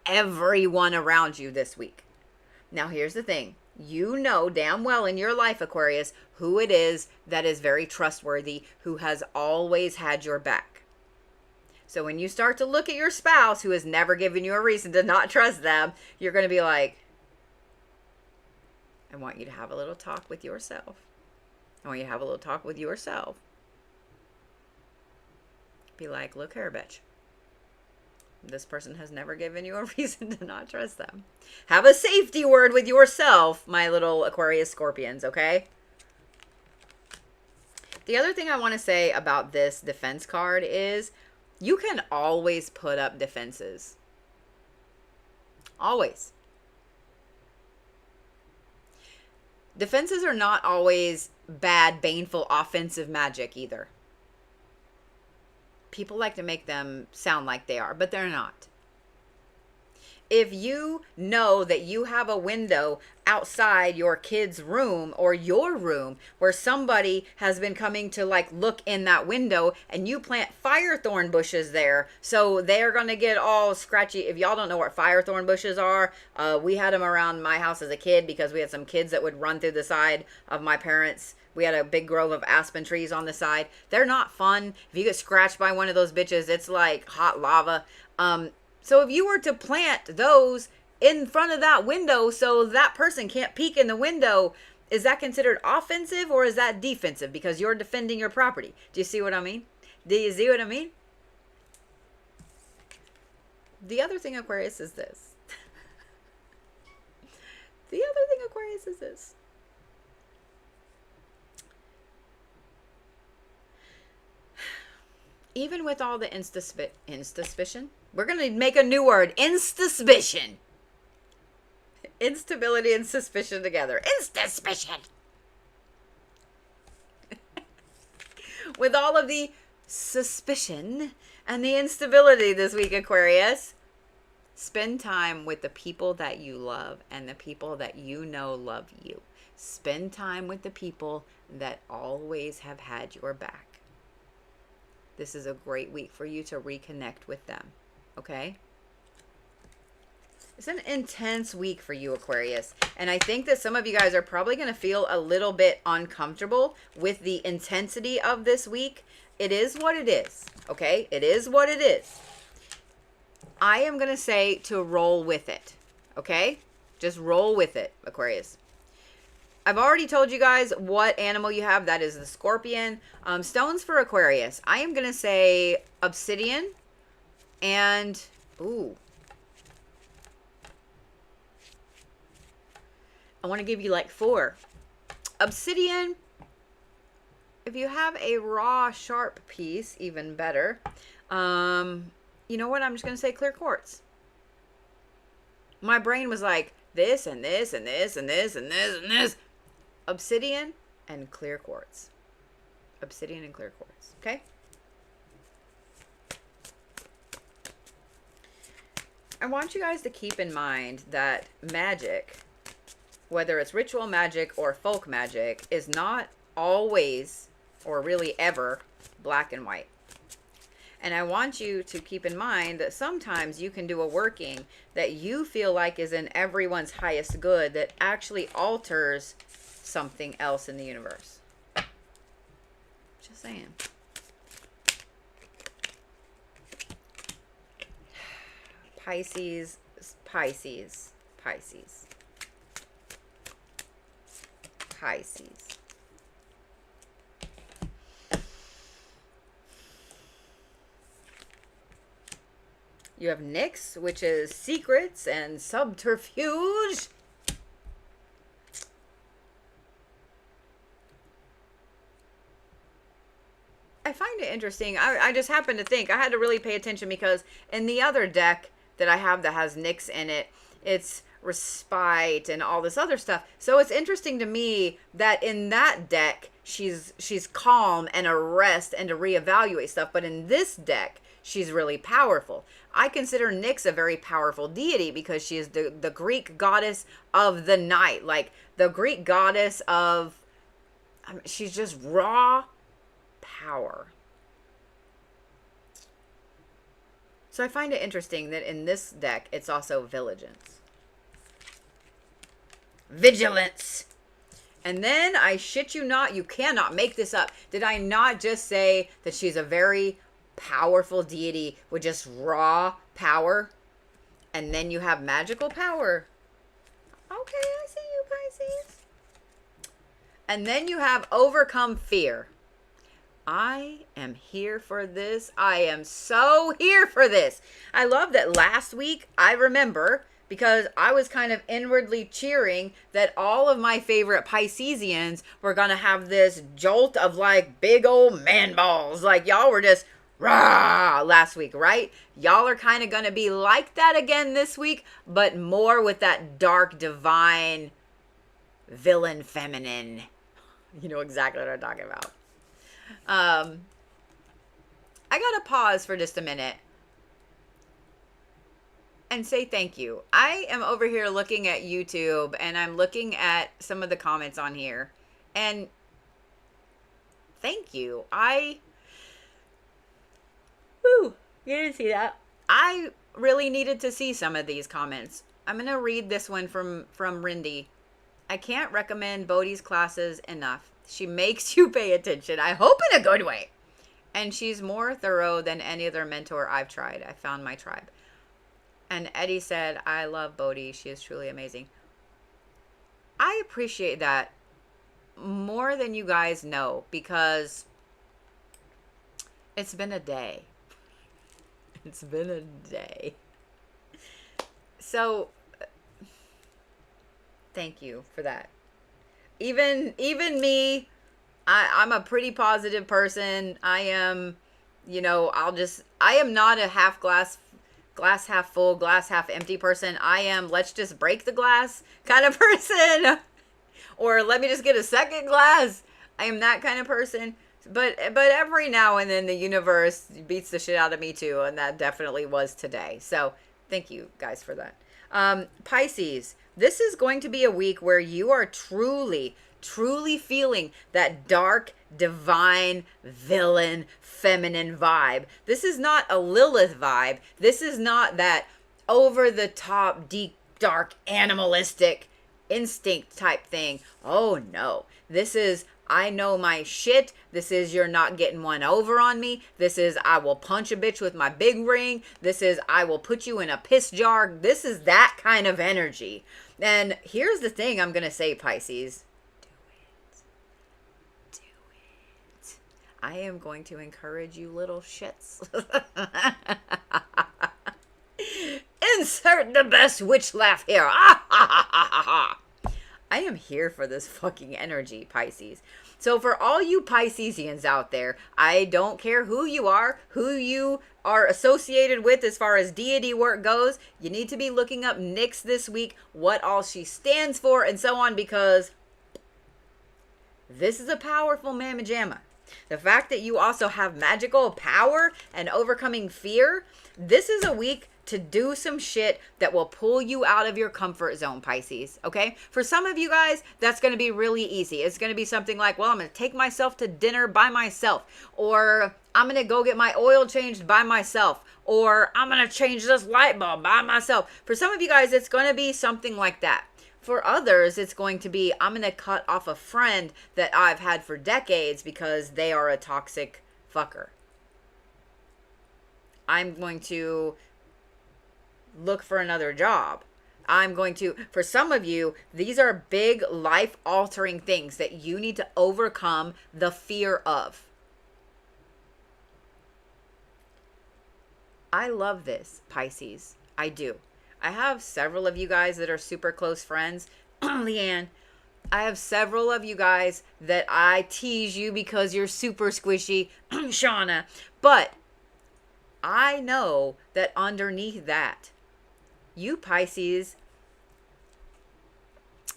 everyone around you this week. Now, here's the thing. You know damn well in your life, Aquarius, who it is that is very trustworthy, who has always had your back. So when you start to look at your spouse who has never given you a reason to not trust them, you're going to be like, I want you to have a little talk with yourself. I want you to have a little talk with yourself. Be like, look here, bitch. This person has never given you a reason to not trust them. Have a safety word with yourself, my little Aquarius Scorpions, okay? The other thing I want to say about this defense card is you can always put up defenses. Always. Defenses are not always bad, baneful, offensive magic either. People like to make them sound like they are, but they're not. If you know that you have a window outside your kid's room or your room where somebody has been coming to like look in that window and you plant firethorn bushes there, so they're going to get all scratchy. If y'all don't know what firethorn bushes are, we had them around my house as a kid because we had some kids that would run through the side of my parents'. We had a big grove of aspen trees on the side. They're not fun. If you get scratched by one of those bitches, it's like hot lava. So if you were to plant those in front of that window so that person can't peek in the window, is that considered offensive or is that defensive? Because you're defending your property. Do you see what I mean? Do you see what I mean? The other thing, Aquarius, is this. The other thing, Aquarius, is this. Even with all the insta-suspicion, we're going to make a new word, insta-suspicion. Instability and suspicion together. Insta-suspicion. With all of the suspicion and the instability this week, Aquarius, spend time with the people that you love and the people that you know love you. Spend time with the people that always have had your back. This is a great week for you to reconnect with them, okay? It's an intense week for you, Aquarius. And I think that some of you guys are probably going to feel a little bit uncomfortable with the intensity of this week. It is what it is, okay? It is what it is. I am going to say to roll with it, okay? Just roll with it, Aquarius. I've already told you guys what animal you have. That is the scorpion. Stones for Aquarius. I am going to say obsidian and, ooh. I want to give you like 4. Obsidian. If you have a raw, sharp piece, even better. You know what? I'm just going to say clear quartz. My brain was like this and this and this and this and this and this. Obsidian and clear quartz. Obsidian and clear quartz. Okay? I want you guys to keep in mind that magic, whether it's ritual magic or folk magic, is not always or really ever black and white. And I want you to keep in mind that sometimes you can do a working that you feel like is in everyone's highest good that actually alters something else in the universe. Just saying. Pisces, Pisces, Pisces, Pisces. You have Nyx, which is secrets and subterfuge. I find it interesting. I just happened to think, I had to really pay attention because in the other deck that I have that has Nyx in it, it's respite and all this other stuff. So it's interesting to me that in that deck, she's calm and a rest and to reevaluate stuff. But in this deck, she's really powerful. I consider Nyx a very powerful deity because she is the Greek goddess of the night. Like the Greek goddess of, I mean, she's just raw power. So I find it interesting that in this deck, it's also vigilance. vigilance. And then, I shit you not, you cannot make this up. Did I not just say that she's a very powerful deity with just raw power? And then you have magical power. Okay, I see you, Pisces. And then you have overcome fear. I am here for this. I am so here for this. I love that last week, I remember, because I was kind of inwardly cheering that all of my favorite Pisceans were going to have this jolt of like big old man balls. Like y'all were just rah last week, right? Y'all are kind of going to be like that again this week, but more with that dark, divine, villain, feminine. You know exactly what I'm talking about. I got to pause for just a minute and say thank you. I am over here looking at YouTube and I'm looking at some of the comments on here, and thank you. You didn't see that. I really needed to see some of these comments. I'm going to read this one from Rindy. I can't recommend Bodhi's classes enough. She makes you pay attention. I hope in a good way. And she's more thorough than any other mentor I've tried. I found my tribe. And Eddie said, I love Bodhi. She is truly amazing. I appreciate that more than you guys know, because it's been a day. It's been a day. So, thank you for that. Even me, I'm a pretty positive person. I am, I am not a glass half full, glass half empty person. I am, let's just break the glass kind of person. Or let me just get a second glass. I am that kind of person. But every now and then the universe beats the shit out of me too. And that definitely was today. So thank you guys for that. Pisces, this is going to be a week where you are truly feeling that dark, divine, villain, feminine vibe. This is not a Lilith vibe. This is not that over the top, deep, dark, animalistic instinct type thing. Oh no. This is, I know my shit. This is, you're not getting one over on me. This is, I will punch a bitch with my big ring. This is, I will put you in a piss jar. This is that kind of energy. And here's the thing I'm going to say, Pisces. Do it. I am going to encourage you little shits. Insert the best witch laugh here. I am here for this fucking energy, Pisces. So for all you Pisceans out there, I don't care who you are associated with as far as deity work goes. You need to be looking up Nyx this week, what all she stands for and so on, because this is a powerful mamma jamma. The fact that you also have magical power and overcoming fear, this is a week to do some shit that will pull you out of your comfort zone, Pisces, okay? For some of you guys, that's going to be really easy. It's going to be something like, well, I'm going to take myself to dinner by myself, or I'm going to go get my oil changed by myself, or I'm going to change this light bulb by myself. For some of you guys, it's going to be something like that. For others, it's going to be, I'm going to cut off a friend that I've had for decades because they are a toxic fucker. I'm going to look for another job. For some of you, these are big life-altering things that you need to overcome the fear of. I love this, Pisces. I do. I have several of you guys that are super close friends. Leanne, I have several of you guys that I tease you because you're super squishy. Shauna. But I know that underneath that, you Pisces,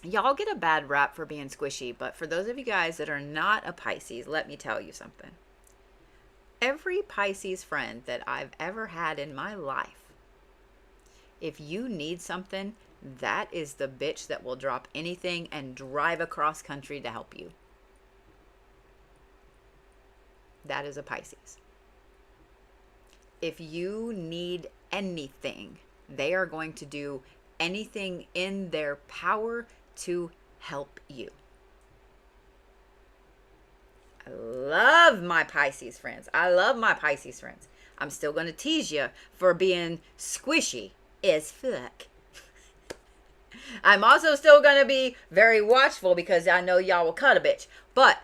y'all get a bad rap for being squishy, but for those of you guys that are not a Pisces, let me tell you something. Every Pisces friend that I've ever had in my life, if you need something, that is the bitch that will drop anything and drive across country to help you. That is a Pisces. If you need anything, they are going to do anything in their power to help you. I love my Pisces friends. I love my Pisces friends. I'm still going to tease you for being squishy as fuck. I'm also still going to be very watchful because I know y'all will cut a bitch. But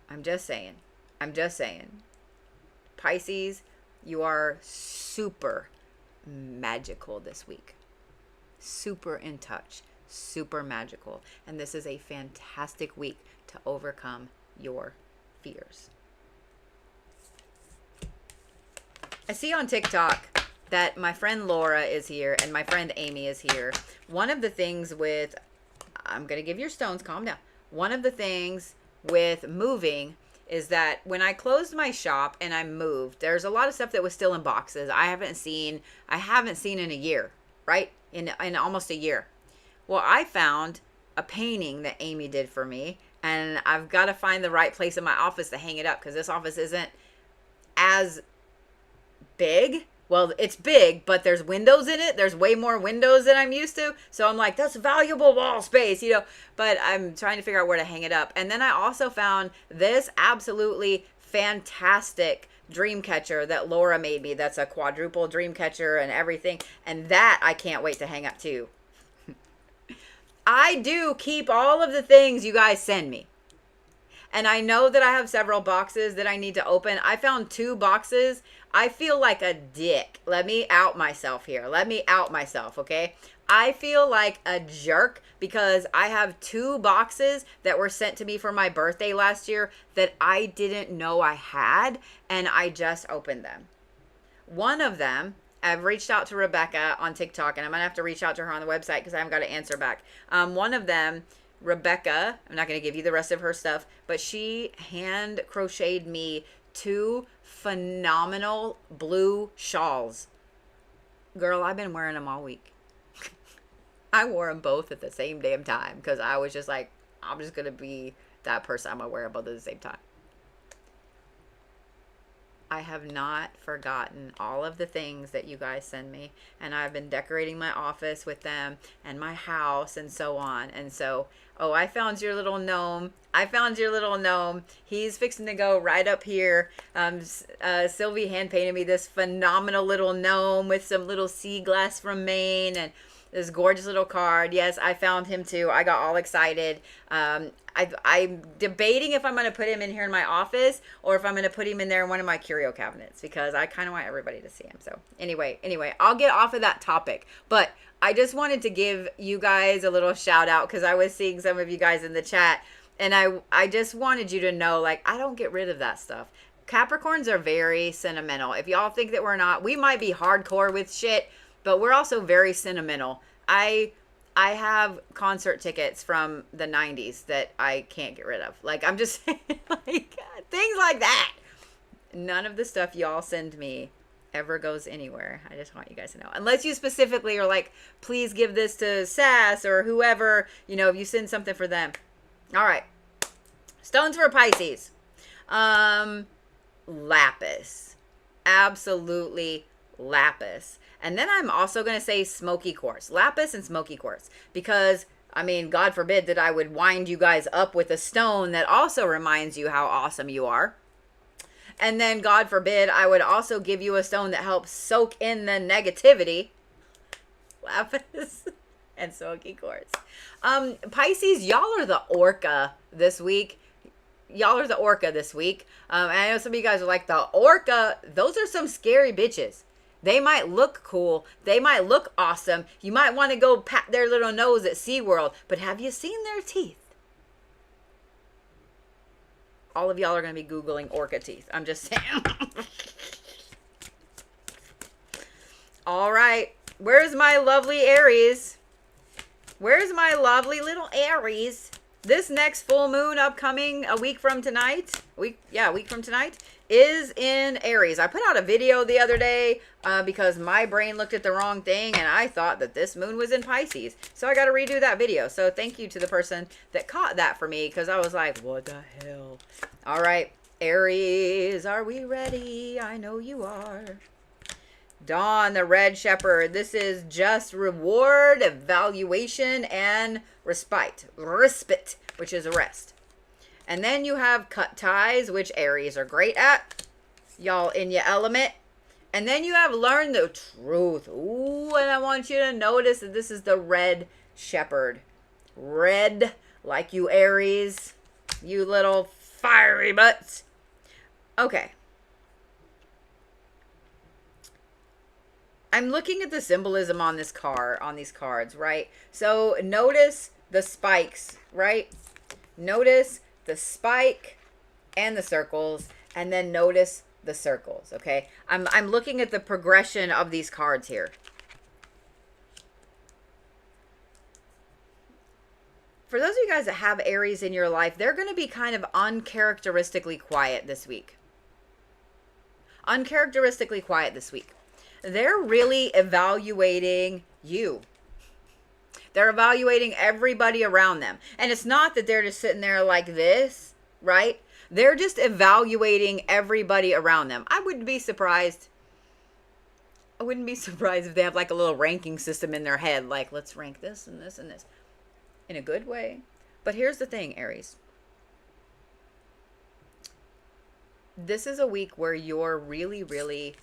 I'm just saying. Pisces, you are super magical this week. Super in touch. Super magical. And this is a fantastic week to overcome your fears. I see on TikTok that my friend Laura is here and my friend Amy is here. One of the things with, I'm going to give your stones, calm down. One of the things with moving is that when I closed my shop and I moved, there's a lot of stuff that was still in boxes. I haven't seen in a year, right? In almost a year. Well, I found a painting that Amy did for me, and I've got to find the right place in my office to hang it up because this office isn't as big. Well, it's big, but there's windows in it. There's way more windows than I'm used to. So I'm like, that's valuable wall space, you know. But I'm trying to figure out where to hang it up. And then I also found this absolutely fantastic dream catcher that Laura made me. That's a quadruple dream catcher and everything. And that I can't wait to hang up too. I do keep all of the things you guys send me. And I know that I have several boxes that I need to open. I found 2 boxes. I feel like a dick. Let me out myself here. Let me out myself, okay? I feel like a jerk because I have 2 boxes that were sent to me for my birthday last year that I didn't know I had, and I just opened them. One of them, I've reached out to Rebecca on TikTok, and I'm going to have to reach out to her on the website because I haven't got an answer back. One of them, Rebecca, I'm not going to give you the rest of her stuff, but she hand crocheted me 2 phenomenal blue shawls. Girl, I've been wearing them all week. I wore them both at the same damn time because I was just like, I'm just going to be that person. I'm going to wear them both at the same time. I have not forgotten all of the things that you guys send me, and I've been decorating my office with them and my house and so on. And so, oh, I found your little gnome. He's fixing to go right up here. Sylvie hand painted me this phenomenal little gnome with some little sea glass from Maine and this gorgeous little card. Yes, I found him too. I got all excited. I'm debating if I'm going to put him in here in my office or if I'm going to put him in there in one of my curio cabinets because I kind of want everybody to see him. So anyway, I'll get off of that topic. But I just wanted to give you guys a little shout out because I was seeing some of you guys in the chat. And I just wanted you to know, like, I don't get rid of that stuff. Capricorns are very sentimental. If y'all think that we're not, we might be hardcore with shit, but we're also very sentimental. I have concert tickets from the 90s that I can't get rid of. Like, I'm just saying, like, things like that. None of the stuff y'all send me ever goes anywhere. I just want you guys to know. Unless you specifically are like, please give this to Sass or whoever, you know, if you send something for them. All right. Stones for Pisces. Lapis. Absolutely lapis. And then I'm also going to say smoky quartz. Lapis and smoky quartz. Because, I mean, God forbid that I would wind you guys up with a stone that also reminds you how awesome you are. And then, God forbid, I would also give you a stone that helps soak in the negativity. Lapis and smoky quartz. Pisces, y'all are the orca this week. And I know some of you guys are like, the orca, those are some scary bitches. They might look cool. They might look awesome. You might want to go pat their little nose at SeaWorld. But have you seen their teeth? All of y'all are going to be Googling orca teeth. I'm just saying. All right. Where's my lovely Aries? Where's my lovely little Aries? This next full moon upcoming a week from tonight, week from tonight, is in Aries. I put out a video the other day because my brain looked at the wrong thing and I thought that this moon was in Pisces. So I got to redo that video. So thank you to the person that caught that for me because I was like, what the hell? All right, Aries, are we ready? I know you are. Dawn, the red shepherd. This is just reward, evaluation, and respite, which is rest. And then you have cut ties, which Aries are great at. Y'all in your element. And then you have learn the truth. Ooh, and I want you to notice that this is the red shepherd. Red, like you Aries. You little fiery butts. Okay. I'm looking at the symbolism on this card, on these cards, right? So notice the spikes, right? Notice the spike and the circles, and then notice the circles, okay? I'm looking at the progression of these cards here. For those of you guys that have Aries in your life, they're going to be kind of uncharacteristically quiet this week. Uncharacteristically quiet this week. They're really evaluating you. They're evaluating everybody around them. And it's not that they're just sitting there like this, right? They're just evaluating everybody around them. I wouldn't be surprised. I wouldn't be surprised if they have like a little ranking system in their head. Like, let's rank this and this and this. In a good way. But here's the thing, Aries. This is a week where you're really, really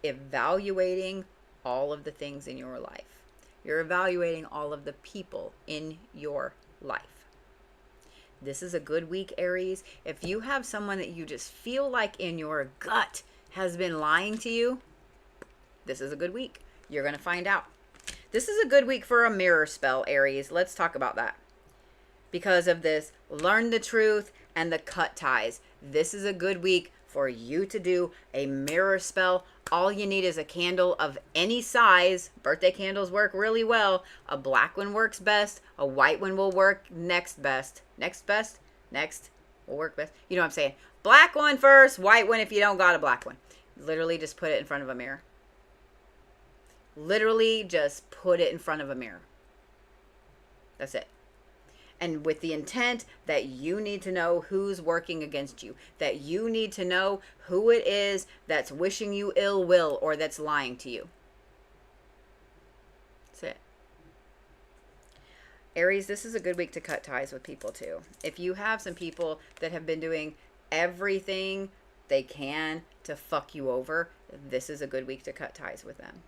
evaluating all of the things in your life. You're evaluating all of the people in your life. This is a good week, Aries. If you have someone that you just feel like in your gut has been lying to you, this is a good week. You're going to find out. This is a good week for a mirror spell, Aries. Let's talk about that. Because of this, learn the truth and the cut ties. This is a good week for you to do a mirror spell. All you need is a candle of any size. Birthday candles work really well. A black one works best. A white one will work next best. Next best? Next will work best. You know what I'm saying? Black one first, white one if you don't got a black one. Literally just put it in front of a mirror. Literally just put it in front of a mirror. That's it. And with the intent that you need to know who's working against you. That you need to know who it is that's wishing you ill will or that's lying to you. That's it. Aries, this is a good week to cut ties with people too. If you have some people that have been doing everything they can to fuck you over, this is a good week to cut ties with them.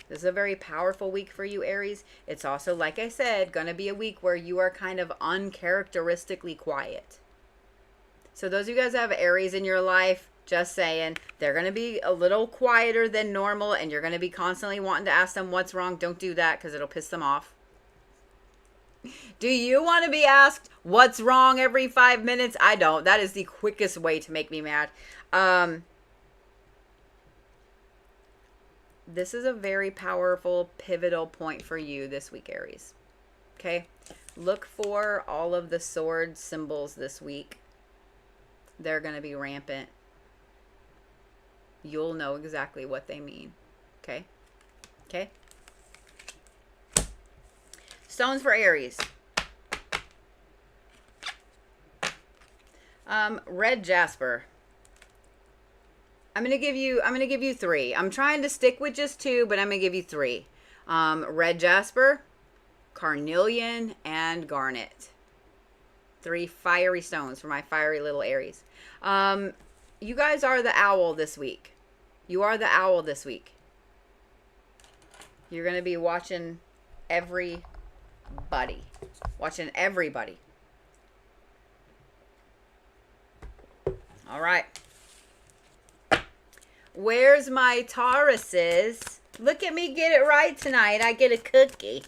This is a very powerful week for you, Aries. It's also, like I said, going to be a week where you are kind of uncharacteristically quiet. So those of you guys that have Aries in your life, just saying, they're going to be a little quieter than normal, and you're going to be constantly wanting to ask them what's wrong. Don't do that because it'll piss them off. Do you want to be asked what's wrong every 5 minutes? I don't. That is the quickest way to make me mad. This is a very powerful, pivotal point for you this week, Aries. Okay? Look for all of the sword symbols this week. They're going to be rampant. You'll know exactly what they mean. Okay? Okay? Stones for Aries. Red Jasper. I'm gonna give you 3. I'm trying to stick with just 2, but I'm gonna give you 3. Red Jasper, Carnelian, and Garnet. 3 fiery stones for my fiery little Aries. You guys are the owl this week. You are the owl this week. You're gonna be watching everybody. Watching everybody. All right. Where's my Tauruses? Look at me get it right tonight. I get a cookie.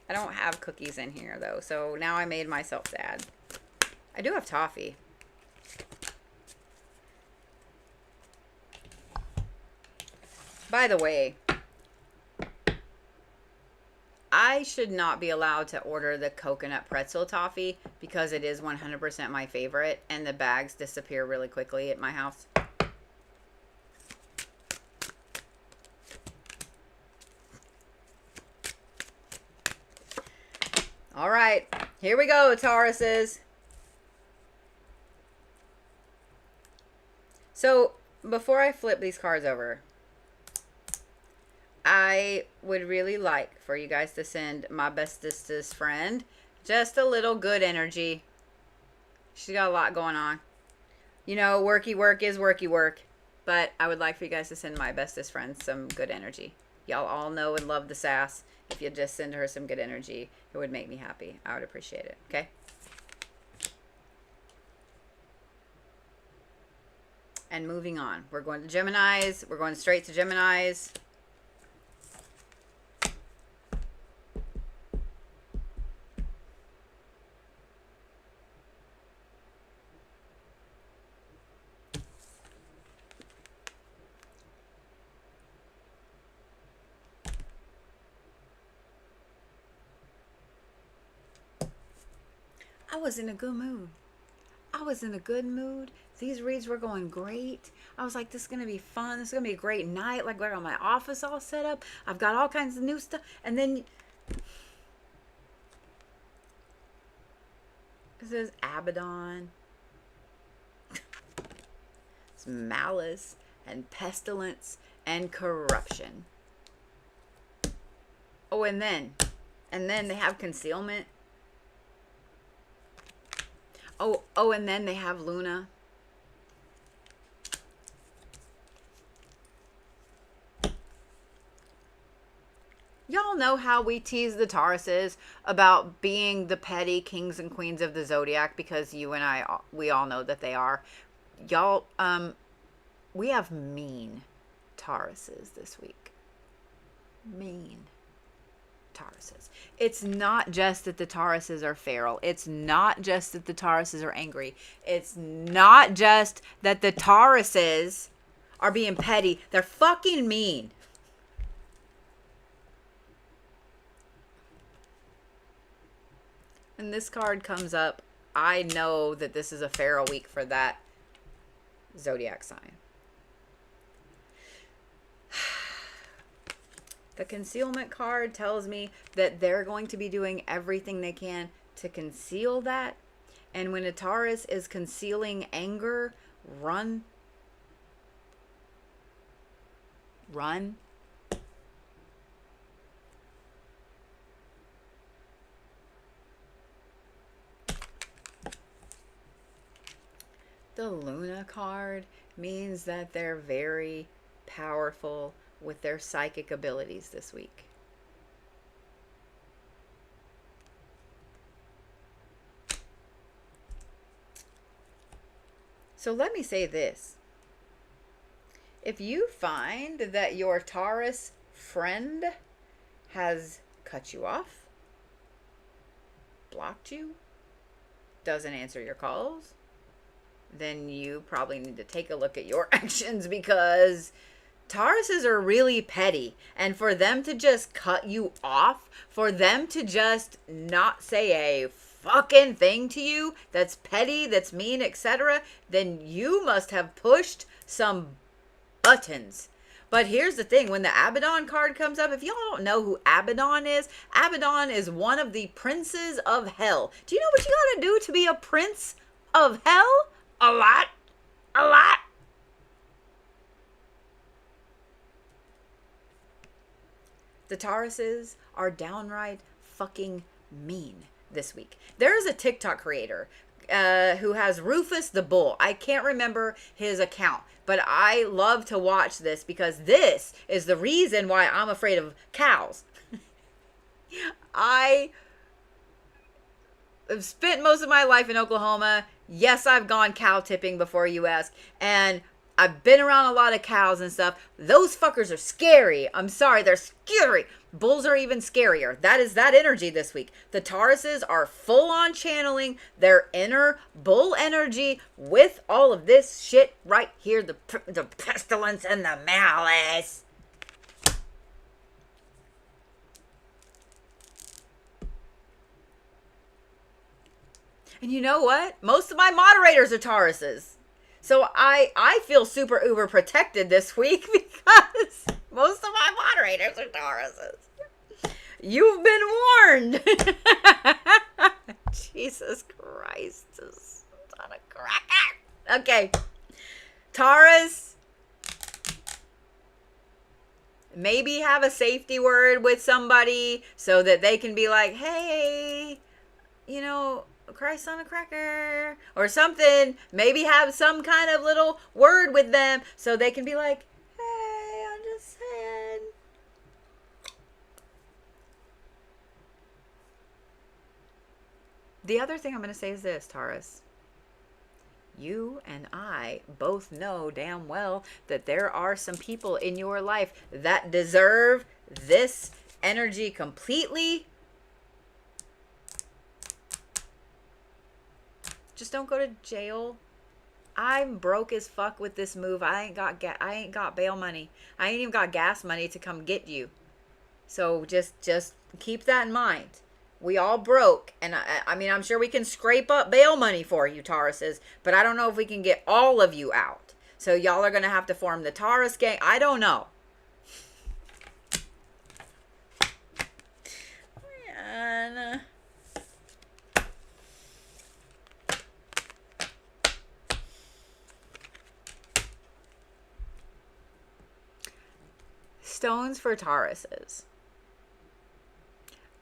I don't have cookies in here, though, so now I made myself sad. I do have toffee. By the way, I should not be allowed to order the coconut pretzel toffee because it is 100% my favorite, and the bags disappear really quickly at my house. All right, here we go, Tauruses. So before I flip these cards over, I would really like for you guys to send my bestest friend just a little good energy. She's got a lot going on. You know, worky work is worky work. But I would like for you guys to send my bestest friend some good energy. Y'all all know and love the sass. If you just send her some good energy, it would make me happy. I would appreciate it. Okay? And moving on. We're going to Geminis. We're going straight to Geminis. I was in a good mood. I was in a good mood. These reads were going great. I was like, this is going to be fun. This is going to be a great night. Like, I got my office all set up. I've got all kinds of new stuff. And then it says Abaddon. It's malice and pestilence and corruption. Oh, and then they have concealment. Oh, and then they have Luna. Y'all know how we tease the Tauruses about being the petty kings and queens of the Zodiac, because you and I, we all know that they are. Y'all, we have mean Tauruses this week. Mean Tauruses. It's not just that the Tauruses are feral. It's not just that the Tauruses are angry. It's not just that the Tauruses are being petty. They're fucking mean. And this card comes up. I know that this is a feral week for that Zodiac sign. The concealment card tells me that they're going to be doing everything they can to conceal that. And when a Taurus is concealing anger, run. Run. The Luna card means that they're very powerful with their psychic abilities this week. So let me say this. If you find that your Taurus friend has cut you off, blocked you, doesn't answer your calls, then you probably need to take a look at your actions, because Tauruses are really petty, and for them to just cut you off, for them to just not say a fucking thing to you that's petty, that's mean, etc., then you must have pushed some buttons. But here's the thing, when the Abaddon card comes up, if y'all don't know who Abaddon is one of the princes of hell. Do you know what you gotta do to be a prince of hell? A lot. A lot. The Tauruses are downright fucking mean this week. There's a TikTok creator who has Rufus the Bull. I can't remember his account, but I love to watch this because this is the reason why I'm afraid of cows. I have spent most of my life in Oklahoma. Yes, I've gone cow tipping before you ask, and I've been around a lot of cows and stuff. Those fuckers are scary. I'm sorry, they're scary. Bulls are even scarier. That is that energy this week. The Tauruses are full on channeling their inner bull energy with all of this shit right here. The pestilence and the malice. And you know what? Most of my moderators are Tauruses. So I feel super uber protected this week because most of my moderators are Tauruses. You've been warned. Jesus Christ. Son of cracker. Okay. Taurus, maybe have a safety word with somebody so that they can be like, hey, you know, Christ on a cracker or something. Maybe have some kind of little word with them so they can be like, hey, I'm just saying. The other thing I'm going to say is this, Taurus. You and I both know damn well that there are some people in your life that deserve this energy completely. Just don't go to jail. I'm broke as fuck with this move. I ain't got bail money. I ain't even got gas money to come get you. So just keep that in mind. We all broke, and I mean, I'm sure we can scrape up bail money for you, Tauruses, but I don't know if we can get all of you out. So y'all are going to have to form the Taurus gang. I don't know. And, stones for Tauruses.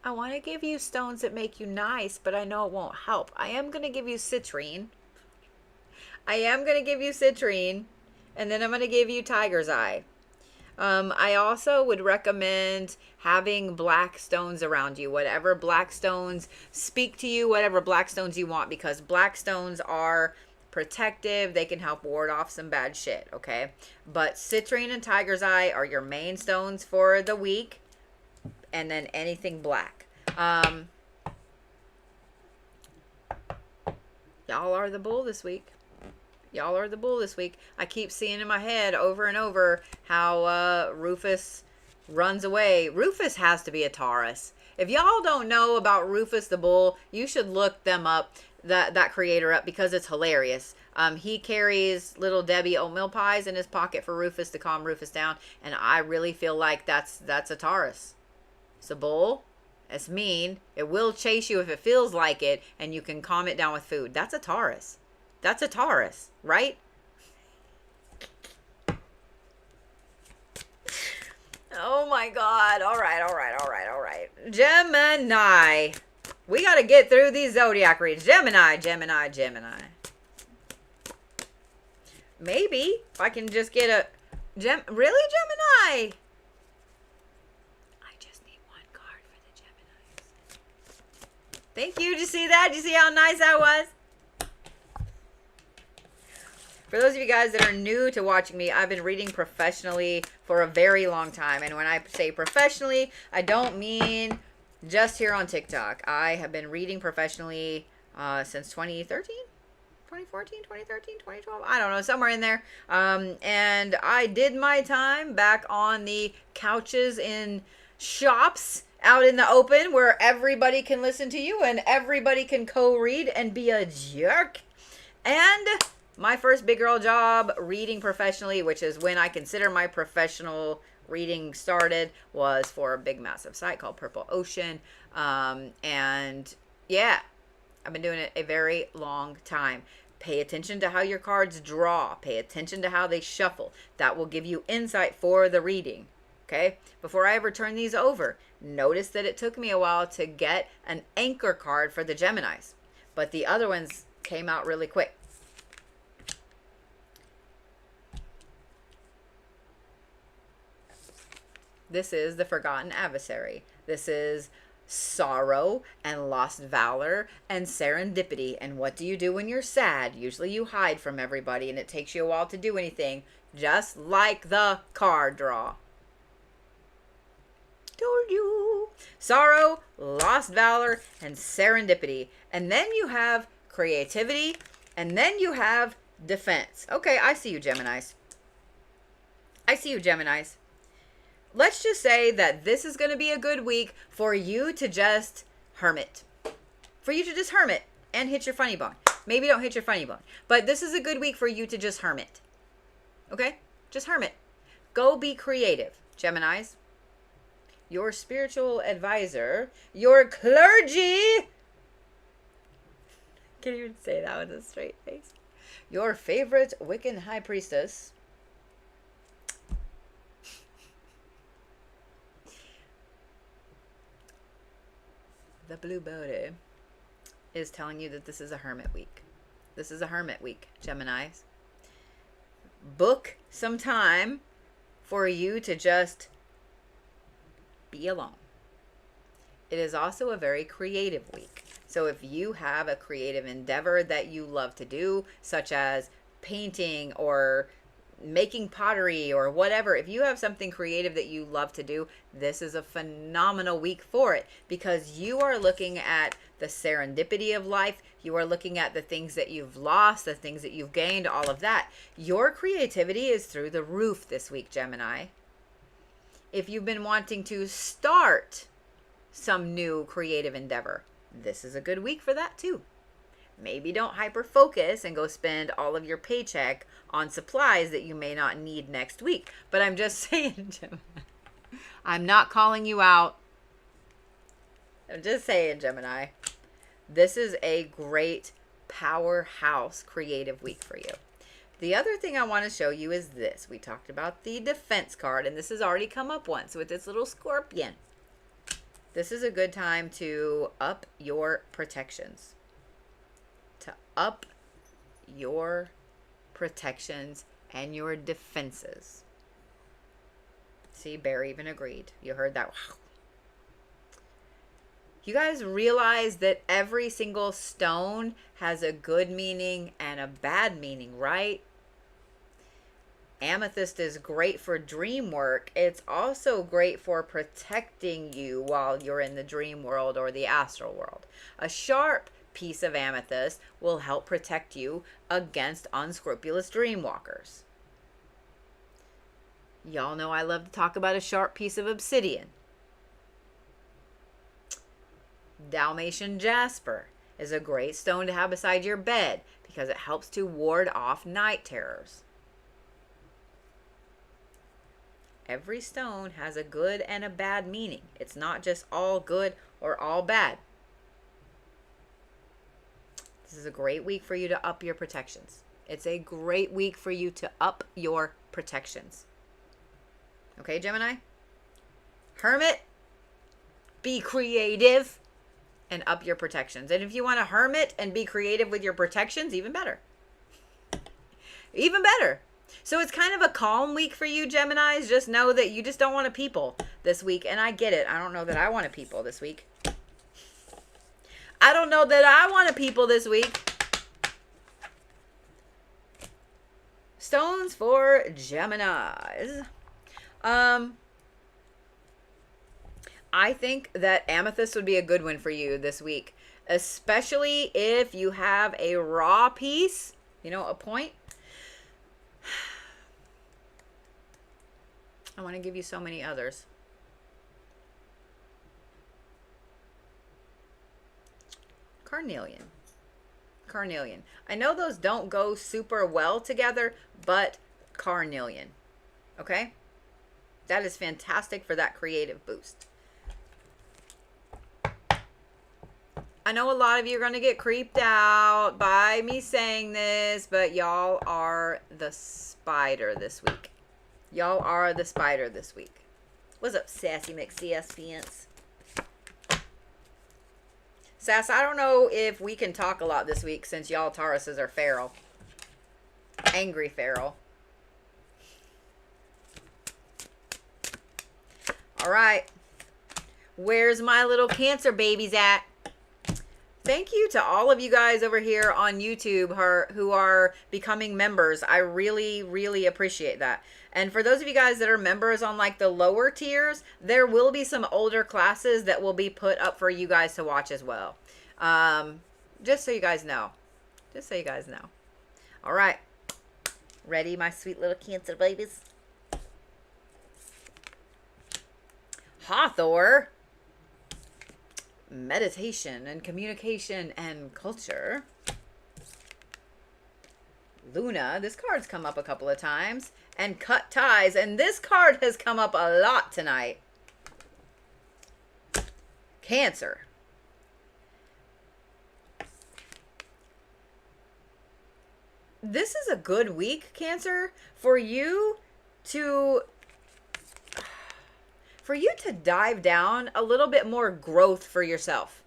I want to give you stones that make you nice, but I know it won't help. I am going to give you citrine. And then I'm going to give you tiger's eye. I also would recommend having black stones around you. Whatever black stones speak to you, whatever black stones you want, because black stones are protective. They can help ward off some bad shit, okay? But citrine and tiger's eye are your main stones for the week. And then anything black. Y'all are the bull this week. Y'all are the bull this week. I keep seeing in my head over and over how Rufus runs away. Rufus has to be a Taurus. If y'all don't know about Rufus the bull, you should look them up, that creator up, because it's hilarious. He carries little Debbie oatmeal pies in his pocket for Rufus to calm Rufus down, and I really feel like that's a Taurus. It's a bull. It's mean. It will chase you if it feels like it, and you can calm it down with food. That's a Taurus. That's a Taurus, right? Oh my God. All right. Gemini. We got to get through these zodiac reads. Gemini. Maybe if I can just get a really, Gemini? Thank you. Did you see that? Did you see how nice that was? For those of you guys that are new to watching me, I've been reading professionally for a very long time. And when I say professionally, I don't mean just here on TikTok. I have been reading professionally since 2013, 2014, 2013, 2012. I don't know, somewhere in there. And I did my time back on the couches in shops out in the open where everybody can listen to you and everybody can co-read and be a jerk. And my first big girl job reading professionally, which is when I consider my professional reading started, was for a big massive site called Purple Ocean. And yeah, I've been doing it a very long time. Pay attention to how your cards draw. Pay attention to how they shuffle. That will give you insight for the reading. Okay, before I ever turn these over, notice that it took me a while to get an anchor card for the Geminis, but the other ones came out really quick. This is the Forgotten Adversary. This is sorrow and lost valor and serendipity. And what do you do when you're sad? Usually you hide from everybody and it takes you a while to do anything, just like the card draw. Told you. Sorrow, lost valor, and serendipity. And then you have creativity, and then you have defense. Okay, I see you, Geminis. Let's just say that this is going to be a good week for you to just hermit. And hit your funny bone. Maybe don't hit your funny bone. But this is a good week for you to just hermit. Okay? Just hermit. Go be creative, Geminis. Your spiritual advisor, your clergy. Can't even say that with a straight face. Your favorite Wiccan high priestess the blue Bodhi is telling you that this is a hermit week. This is a hermit week, Geminis. Book some time for you to just be alone. It is also a very creative week. So if you have a creative endeavor that you love to do, such as painting or making pottery or whatever, if you have something creative that you love to do, this is a phenomenal week for it, because you are looking at the serendipity of life. You are looking at the things that you've lost, the things that you've gained, all of that. Your creativity is through the roof this week, Gemini. If you've been wanting to start some new creative endeavor, this is a good week for that too. Maybe don't hyper focus and go spend all of your paycheck on supplies that you may not need next week. But I'm just saying, Gemini. I'm not calling you out. I'm just saying, Gemini. This is a great powerhouse creative week for you. The other thing I want to show you is this. We talked about the defense card, and this has already come up once with this little scorpion. This is a good time to up your protections. To up your protections and your defenses. See, Bear even agreed. You heard that? Wow. You guys realize that every single stone has a good meaning and a bad meaning, right? Amethyst is great for dream work. It's also great for protecting you while you're in the dream world or the astral world. A sharp piece of amethyst will help protect you against unscrupulous dreamwalkers. Y'all know I love to talk about a sharp piece of obsidian. Dalmatian Jasper is a great stone to have beside your bed because it helps to ward off night terrors. Every stone has a good and a bad meaning. It's not just all good or all bad. This is a great week for you to up your protections. It's a great week for you to up your protections. Okay, Gemini? Hermit, be creative and up your protections. And if you want to hermit and be creative with your protections, even better. Even better. So it's kind of a calm week for you, Geminis. Just know that you just don't want to people this week. And I get it. I don't know that I want to people this week. I don't know that I want to people this week. Stones for Geminis. I think that amethyst would be a good one for you this week, especially if you have a raw piece, you know, a point. I want to give you so many others. Carnelian. Carnelian. I know those don't go super well together, but carnelian. Okay? That is fantastic for that creative boost. I know a lot of you are going to get creeped out by me saying this, but y'all are the spider this week. Y'all are the spider this week. What's up, Sassy McCS? Sass, I don't know if we can talk a lot this week since y'all Tauruses are feral. Angry feral. All right. Where's my little Cancer babies at? Thank you to all of you guys over here on YouTube who are becoming members. I really, really appreciate that. And for those of you guys that are members on like the lower tiers, there will be some older classes that will be put up for you guys to watch as well. Just so you guys know. Just so you guys know. All right. Ready, my sweet little Cancer babies? Hathor. Meditation and communication and culture. Luna, this card's come up a couple of times. And cut ties, and this card has come up a lot tonight. Cancer. this is a good week, Cancer, for you to dive down a little bit more growth for yourself.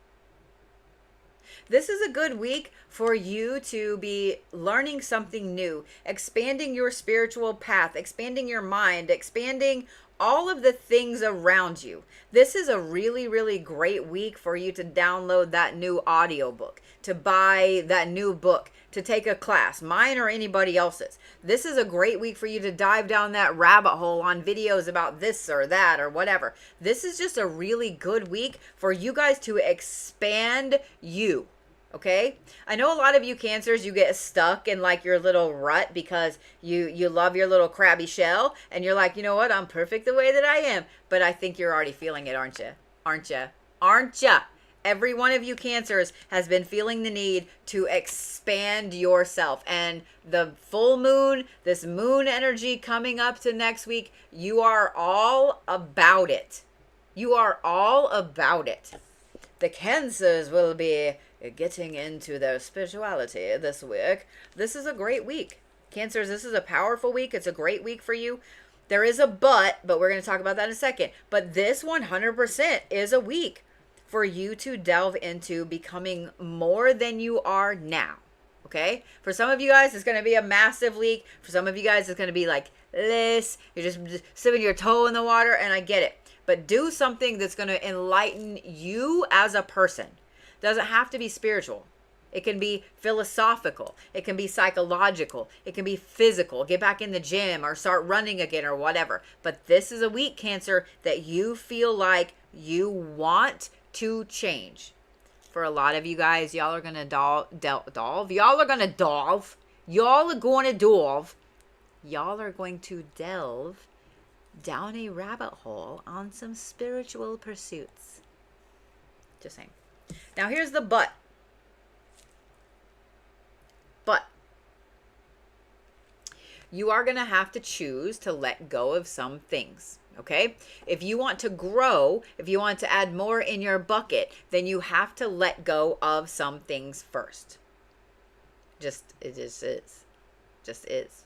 This is a good week for you to be learning something new, expanding your spiritual path, expanding your mind, expanding all of the things around you. This is a really, really great week for you to download that new audiobook, to buy that new book, to take a class, mine or anybody else's. This is a great week for you to dive down that rabbit hole on videos about this or that or whatever. This is just a really good week for you guys to expand you. Okay? I know a lot of you Cancers, you get stuck in like your little rut because you love your little crabby shell and you're like, you know what? I'm perfect the way that I am. But I think you're already feeling it, aren't you? Aren't you? Aren't you? Every one of you Cancers has been feeling the need to expand yourself. And the full moon, this moon energy coming up to next week, you are all about it. You are all about it. The Cancers will be getting into their spirituality this week. This is a great week. Cancers, this is a powerful week. It's a great week for you. There is a but we're going to talk about that in a second. But this 100% is a week for you to delve into becoming more than you are now. Okay? For some of you guys, it's going to be a massive week. For some of you guys, it's going to be like this. You're just sipping your toe in the water, and I get it. But do something that's going to enlighten you as a person. Doesn't have to be spiritual. It can be philosophical. It can be psychological. It can be physical. Get back in the gym or start running again or whatever. But this is a week, Cancer, that you feel like you want to change. For a lot of you guys, y'all are going to delve. Y'all are going to delve. Y'all are going to delve. Y'all are going to delve down a rabbit hole on some spiritual pursuits. Just saying. Now here's the but. But you are going to have to choose to let go of some things. Okay? If you want to grow, if you want to add more in your bucket, then you have to let go of some things first. It just is. Just is.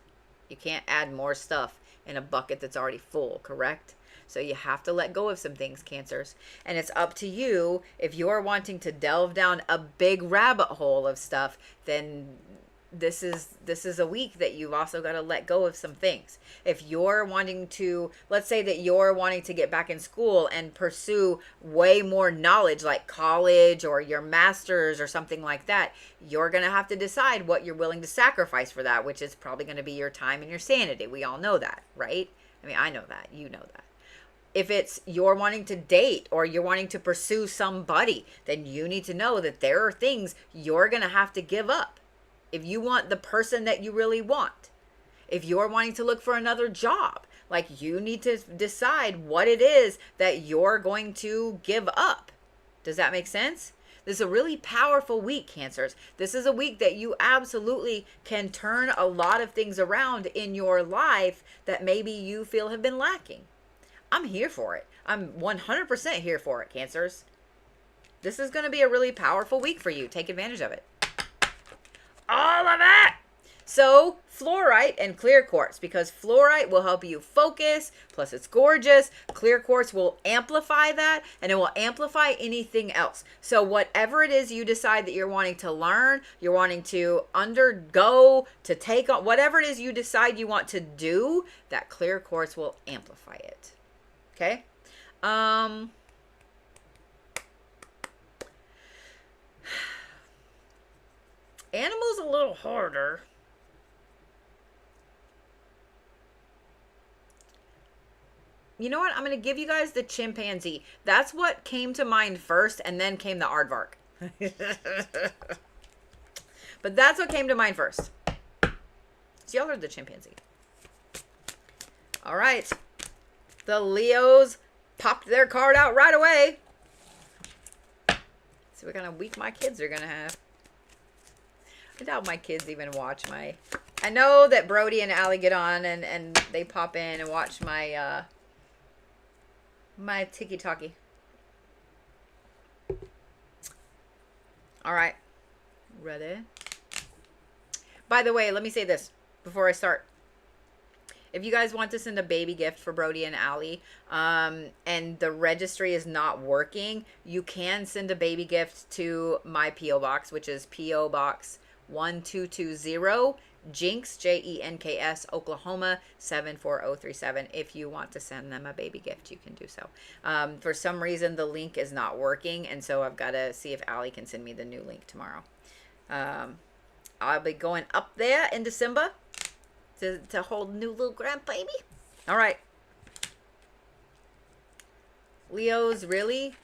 You can't add more stuff in a bucket that's already full, correct? So you have to let go of some things, Cancers. And it's up to you. If you're wanting to delve down a big rabbit hole of stuff, then this is a week that you've also got to let go of some things. If you're wanting to, let's say that you're wanting to get back in school and pursue way more knowledge like college or your master's or something like that, you're going to have to decide what you're willing to sacrifice for that, which is probably going to be your time and your sanity. We all know that, right? I mean, I know that. You know that. If it's you're wanting to date or you're wanting to pursue somebody, then you need to know that there are things you're going to have to give up. If you want the person that you really want, if you're wanting to look for another job, like you need to decide what it is that you're going to give up. Does that make sense? This is a really powerful week, Cancers. This is a week that you absolutely can turn a lot of things around in your life that maybe you feel have been lacking. I'm here for it. I'm 100% here for it, Cancers. This is going to be a really powerful week for you. Take advantage of it. All of it! So, fluorite and clear quartz, because fluorite will help you focus, plus it's gorgeous. Clear quartz will amplify that, and it will amplify anything else. So whatever it is you decide that you're wanting to learn, you're wanting to undergo, to take on, whatever it is you decide you want to do, that clear quartz will amplify it. Okay? Animals a little harder. You know what? I'm going to give you guys the chimpanzee. That's what came to mind first, and then came the aardvark. But that's what came to mind first. So y'all heard the chimpanzee. All right. The Leos popped their card out right away. See what kind of week my kids are going to have. I doubt my kids even watch my... I know that Brody and Allie get on and they pop in and watch my my tiki-talkie. All right. Ready? By the way, let me say this before I start. If you guys want to send a baby gift for Brody and Allie, and the registry is not working, you can send a baby gift to my P.O. Box, which is P.O. Box 1220, Jenks, Jenks, Oklahoma 74037. If you want to send them a baby gift, you can do so. For some reason, the link is not working, and so I've got to see if Allie can send me the new link tomorrow. I'll be going up there in December to hold new little grandbaby. All right. Leos, really?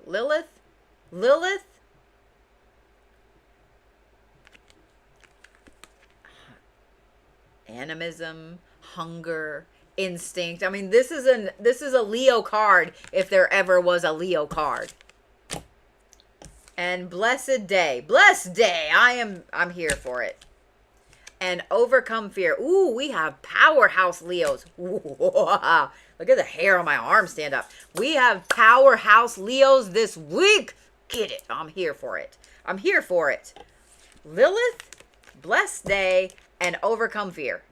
Lilith? Animism, hunger, instinct. I mean, this is a Leo card if there ever was a Leo card. And blessed day. Blessed day. I'm here for it. And overcome fear. Ooh, we have powerhouse Leos. Ooh, look at the hair on my arm stand up. We have powerhouse Leos this week. Get it. I'm here for it. I'm here for it. Lilith, blessed day, and overcome fear.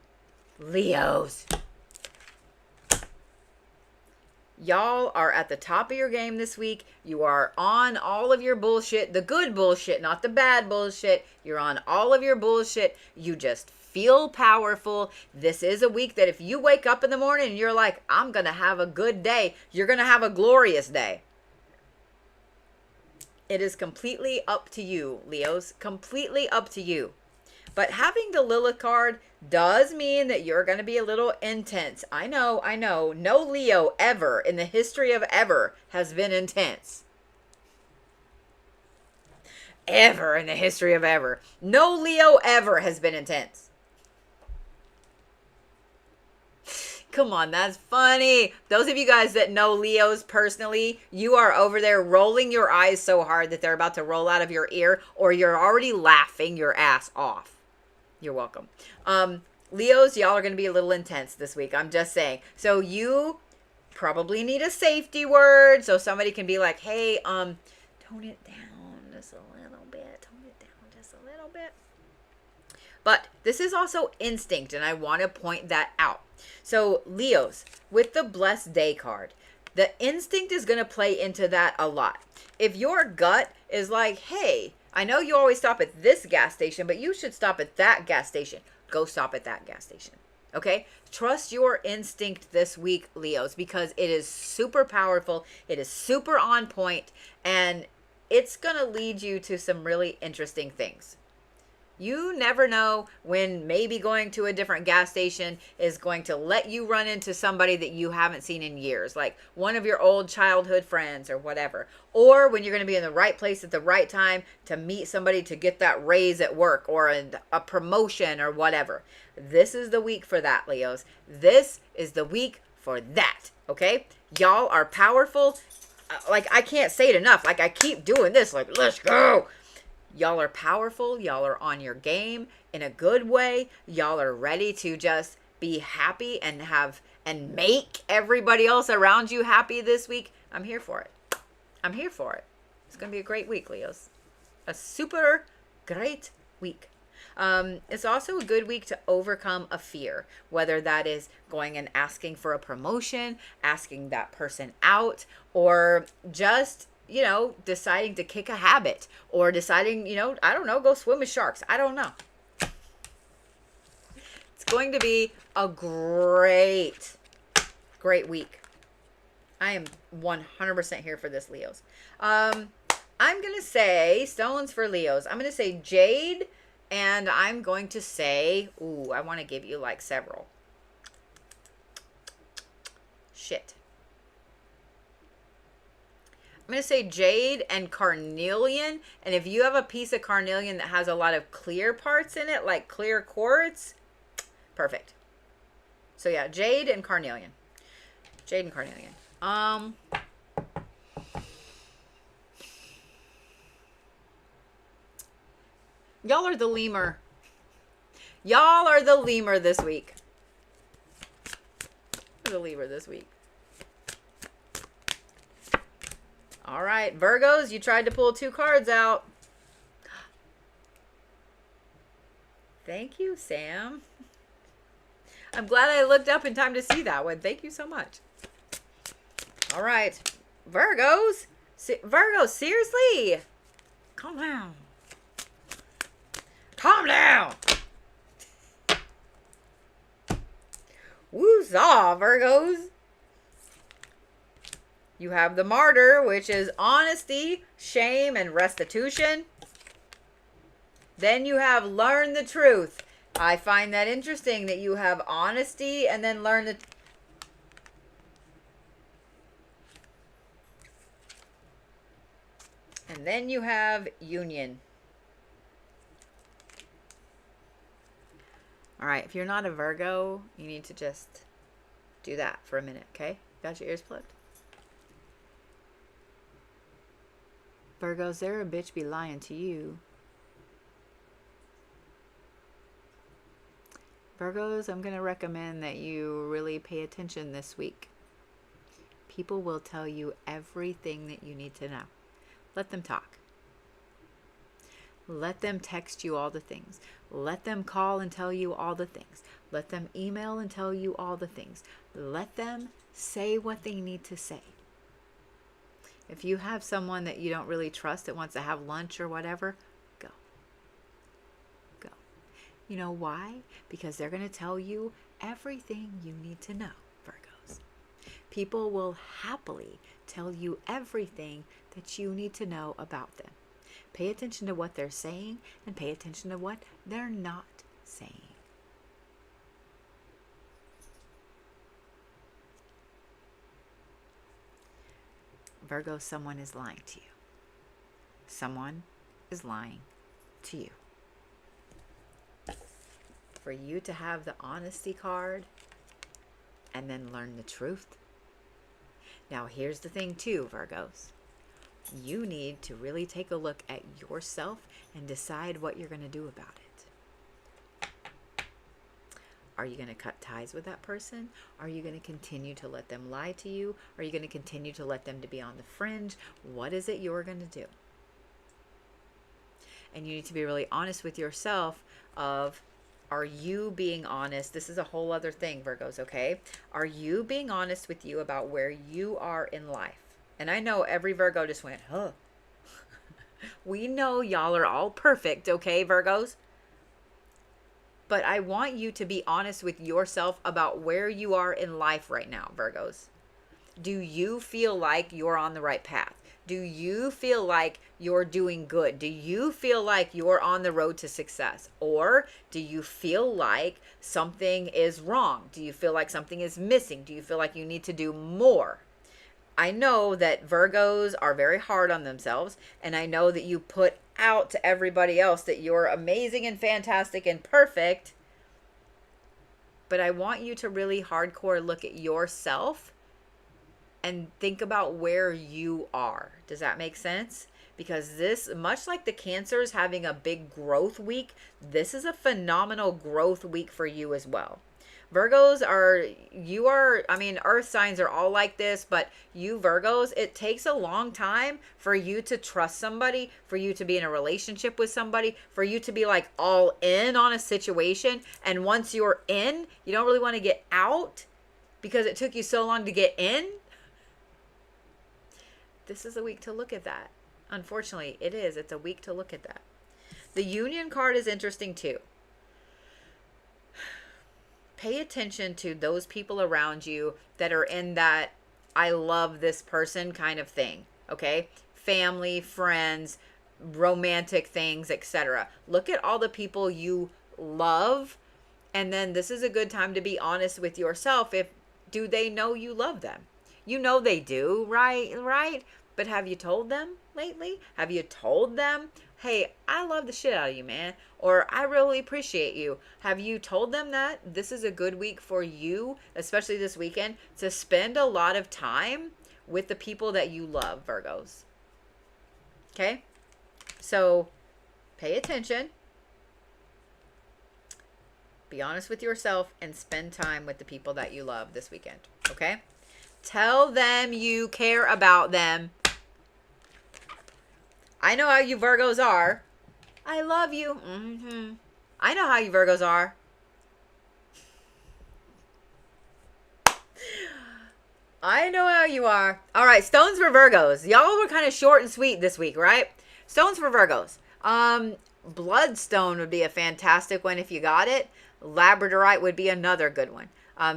Leos. Y'all are at the top of your game this week. You are on all of your bullshit, the good bullshit, not the bad bullshit. You're on all of your bullshit. You just feel powerful. This is a week that if you wake up in the morning and you're like, I'm going to have a good day, you're going to have a glorious day. It is completely up to you, Leos. Completely up to you. But having the Lilith card does mean that you're going to be a little intense. I know. No Leo ever in the history of ever has been intense. Ever in the history of ever. No Leo ever has been intense. Come on, that's funny. Those of you guys that know Leos personally, you are over there rolling your eyes so hard that they're about to roll out of your ear, or you're already laughing your ass off. You're welcome. Leos, y'all are going to be a little intense this week. I'm just saying. So you probably need a safety word. So somebody can be like, hey, tone it down just a little bit. Tone it down just a little bit. But this is also instinct, and I want to point that out. So Leos, with the blessed day card, the instinct is going to play into that a lot. If your gut is like, hey, I know you always stop at this gas station, but you should stop at that gas station. Go stop at that gas station. Okay? Trust your instinct this week, Leos, because it is super powerful. It is super on point, and it's going to lead you to some really interesting things. You never know when maybe going to a different gas station is going to let you run into somebody that you haven't seen in years, like one of your old childhood friends or whatever. Or when you're going to be in the right place at the right time to meet somebody to get that raise at work or a promotion or whatever. This is the week for that, Leos. This is the week for that, okay? Y'all are powerful. Like, I can't say it enough. Like, I keep doing this. Like, let's go. Y'all are powerful. Y'all are on your game in a good way. Y'all are ready to just be happy and make everybody else around you happy this week. I'm here for it. I'm here for it. It's going to be a great week, Leos. A super great week. It's also a good week to overcome a fear, whether that is going and asking for a promotion, asking that person out, or just deciding to kick a habit, or deciding, I don't know, go swim with sharks. I don't know. It's going to be a great week. I am 100% here for this, Leos. I'm going to say stones for Leos. I'm going to say jade, and I'm going to say, I want to give you like several. Shit. I'm going to say jade and carnelian. And if you have a piece of carnelian that has a lot of clear parts in it, like clear quartz, perfect. So yeah, jade and carnelian. Jade and carnelian. Y'all are the lemur. Y'all are the lemur this week. The lemur this week. All right, Virgos, you tried to pull 2 cards out. Thank you, Sam. I'm glad I looked up in time to see that one. Thank you so much. All right. Virgos. Virgos, seriously. Calm down. Calm down. Woozah, Virgos. You have the martyr, which is honesty, shame, and restitution. Then you have learn the truth. I find that interesting that you have honesty and then learn the... And then you have union. All right, if you're not a Virgo, you need to just do that for a minute, okay? Got your ears plugged? Virgos, they're a bitch be lying to you. Virgos, I'm going to recommend that you really pay attention this week. People will tell you everything that you need to know. Let them talk. Let them text you all the things. Let them call and tell you all the things. Let them email and tell you all the things. Let them say what they need to say. If you have someone that you don't really trust that wants to have lunch or whatever, go. Go. You know why? Because they're going to tell you everything you need to know, Virgos. People will happily tell you everything that you need to know about them. Pay attention to what they're saying and pay attention to what they're not saying. Virgo, someone is lying to you. Someone is lying to you. For you to have the honesty card and then learn the truth. Now, here's the thing too, Virgos. You need to really take a look at yourself and decide what you're going to do about it. Are you going to cut ties with that person? Are you going to continue to let them lie to you? Are you going to continue to let them to be on the fringe? What is it you're going to do? And you need to be really honest with yourself of, are you being honest? This is a whole other thing, Virgos, okay? Are you being honest with you about where you are in life? And I know every Virgo just went, huh. We know y'all are all perfect, okay, Virgos? But I want you to be honest with yourself about where you are in life right now, Virgos. Do you feel like you're on the right path? Do you feel like you're doing good? Do you feel like you're on the road to success? Or do you feel like something is wrong? Do you feel like something is missing? Do you feel like you need to do more? I know that Virgos are very hard on themselves, and I know that you put out to everybody else that you're amazing and fantastic and perfect, but I want you to really hardcore look at yourself and think about where you are. Does that make sense? Because this, much like the Cancers having a big growth week, this is a phenomenal growth week for you as well. Virgos earth signs are all like this, but you Virgos, it takes a long time for you to trust somebody, for you to be in a relationship with somebody, for you to be like all in on a situation. And once you're in, you don't really want to get out because it took you so long to get in. This is a week to look at that. Unfortunately, it is. It's a week to look at that. The Union card is interesting too. Pay attention to those people around you that are in that I love this person kind of thing, okay? Family, friends, romantic things, etc. Look at all the people you love, and then this is a good time to be honest with yourself. Do they know you love them? You know they do, right? But have you told them lately? Have you told them, hey, I love the shit out of you, man, or I really appreciate you? Have you told them that? This is a good week for you, especially this weekend, to spend a lot of time with the people that you love, Virgos. Okay? So pay attention. Be honest with yourself and spend time with the people that you love this weekend. Okay? Tell them you care about them. I know how you Virgos are. I love you. I know how you Virgos are. I know how you are. All right, stones for Virgos. Y'all were kind of short and sweet this week, right? Stones for Virgos. Bloodstone would be a fantastic one if you got it. Labradorite would be another good one.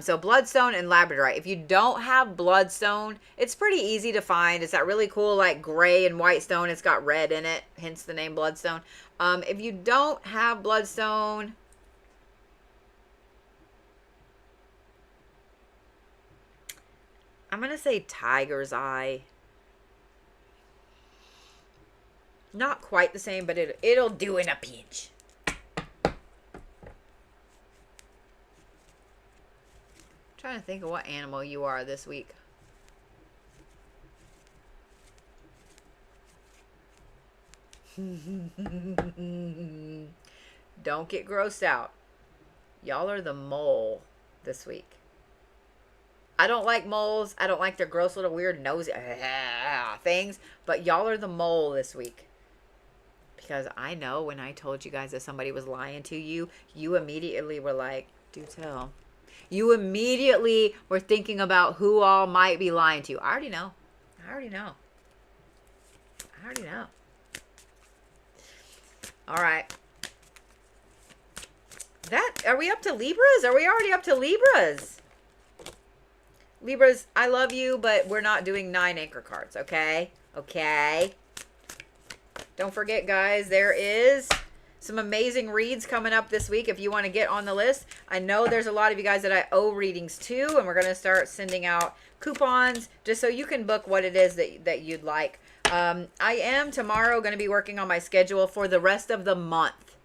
So bloodstone and labradorite. If you don't have bloodstone, it's pretty easy to find. It's that really cool like gray and white stone. It's got red in it, hence the name bloodstone. If you don't have bloodstone, I'm going to say tiger's eye. Not quite the same, but it'll do in a pinch. Trying to think of what animal you are this week. Don't get grossed out. Y'all are the mole this week. I don't like moles. I don't like their gross little weird nosy things. But y'all are the mole this week. Because I know when I told you guys that somebody was lying to you, you immediately were like, do tell. You immediately were thinking about who all might be lying to you. I already know. I already know. I already know. All right. Are we up to Libras? Are we already up to Libras? Libras, I love you, but we're not doing 9 anchor cards, okay? Okay. Don't forget, guys, there is some amazing reads coming up this week if you want to get on the list. I know there's a lot of you guys that I owe readings to, and we're going to start sending out coupons just so you can book what it is that you'd like. I am tomorrow going to be working on my schedule for the rest of the month.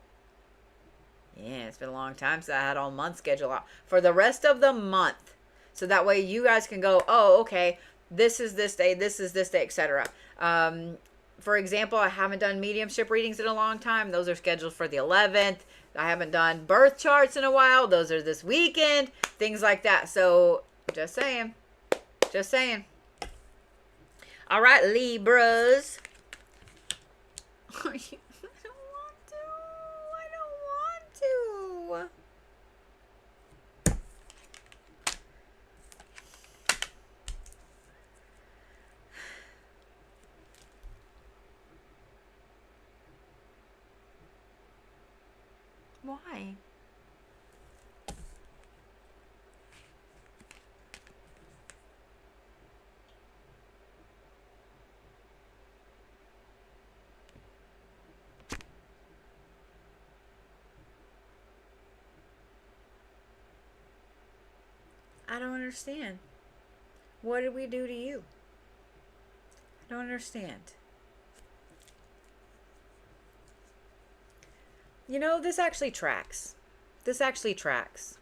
Yeah, it's been a long time since I had all month schedule out. For the rest of the month. So that way you guys can go, oh, okay, this is this day, etc. For example, I haven't done mediumship readings in a long time. Those are scheduled for the 11th. I haven't done birth charts in a while. Those are this weekend. Things like that. So, just saying. Just saying. All right, Libras. I don't want to. I don't want to. Why? I don't understand. What did we do to you? I don't understand. You know, this actually tracks. This actually tracks.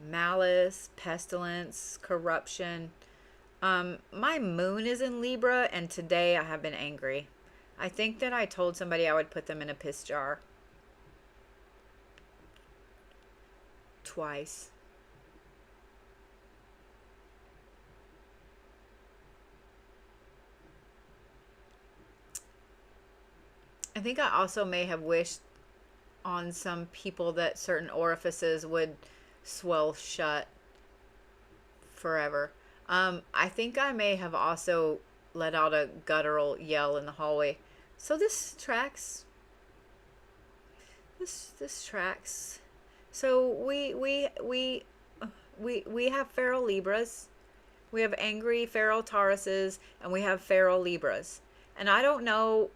Malice, pestilence, corruption. My moon is in Libra, and today I have been angry. I think that I told somebody I would put them in a piss jar. Twice. I think I also may have wished on some people that certain orifices would swell shut forever. I think I may have also let out a guttural yell in the hallway. So this tracks. This tracks. So we have feral Libras. We have angry feral Tauruses, and we have feral Libras. And I don't know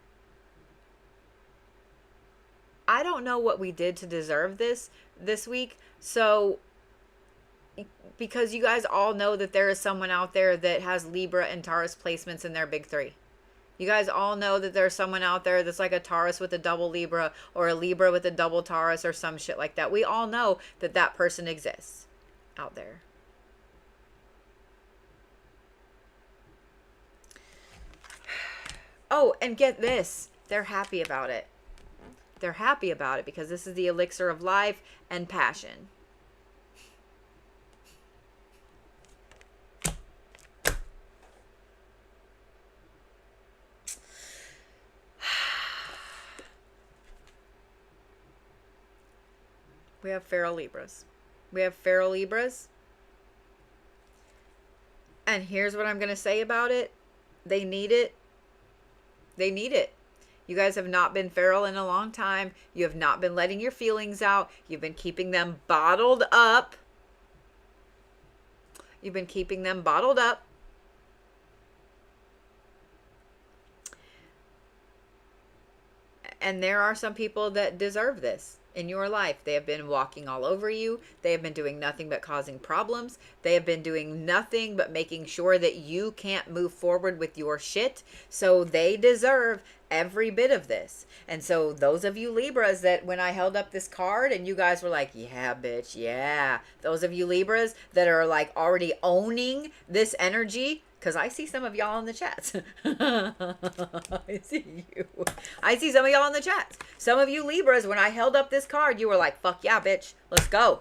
what we did to deserve this week. So, because you guys all know that there is someone out there that has Libra and Taurus placements in their big 3. You guys all know that there's someone out there that's like a Taurus with a double Libra, or a Libra with a double Taurus, or some shit like that. We all know that that person exists out there. Oh, and get this. They're happy about it. They're happy about it because this is the elixir of life and passion. We have feral Libras. We have feral Libras. And here's what I'm going to say about it. They need it. They need it. You guys have not been feral in a long time. You have not been letting your feelings out. You've been keeping them bottled up. You've been keeping them bottled up. And there are some people that deserve this in your life. They have been walking all over you. They have been doing nothing but causing problems. They have been doing nothing but making sure that you can't move forward with your shit. So they deserve every bit of this. And so those of you Libras that when I held up this card and you guys were like, yeah, bitch, yeah. Those of you Libras that are like already owning this energy, because I see some of y'all in the chats. I see you. I see some of y'all in the chats. Some of you Libras, when I held up this card, you were like, fuck yeah, bitch. Let's go.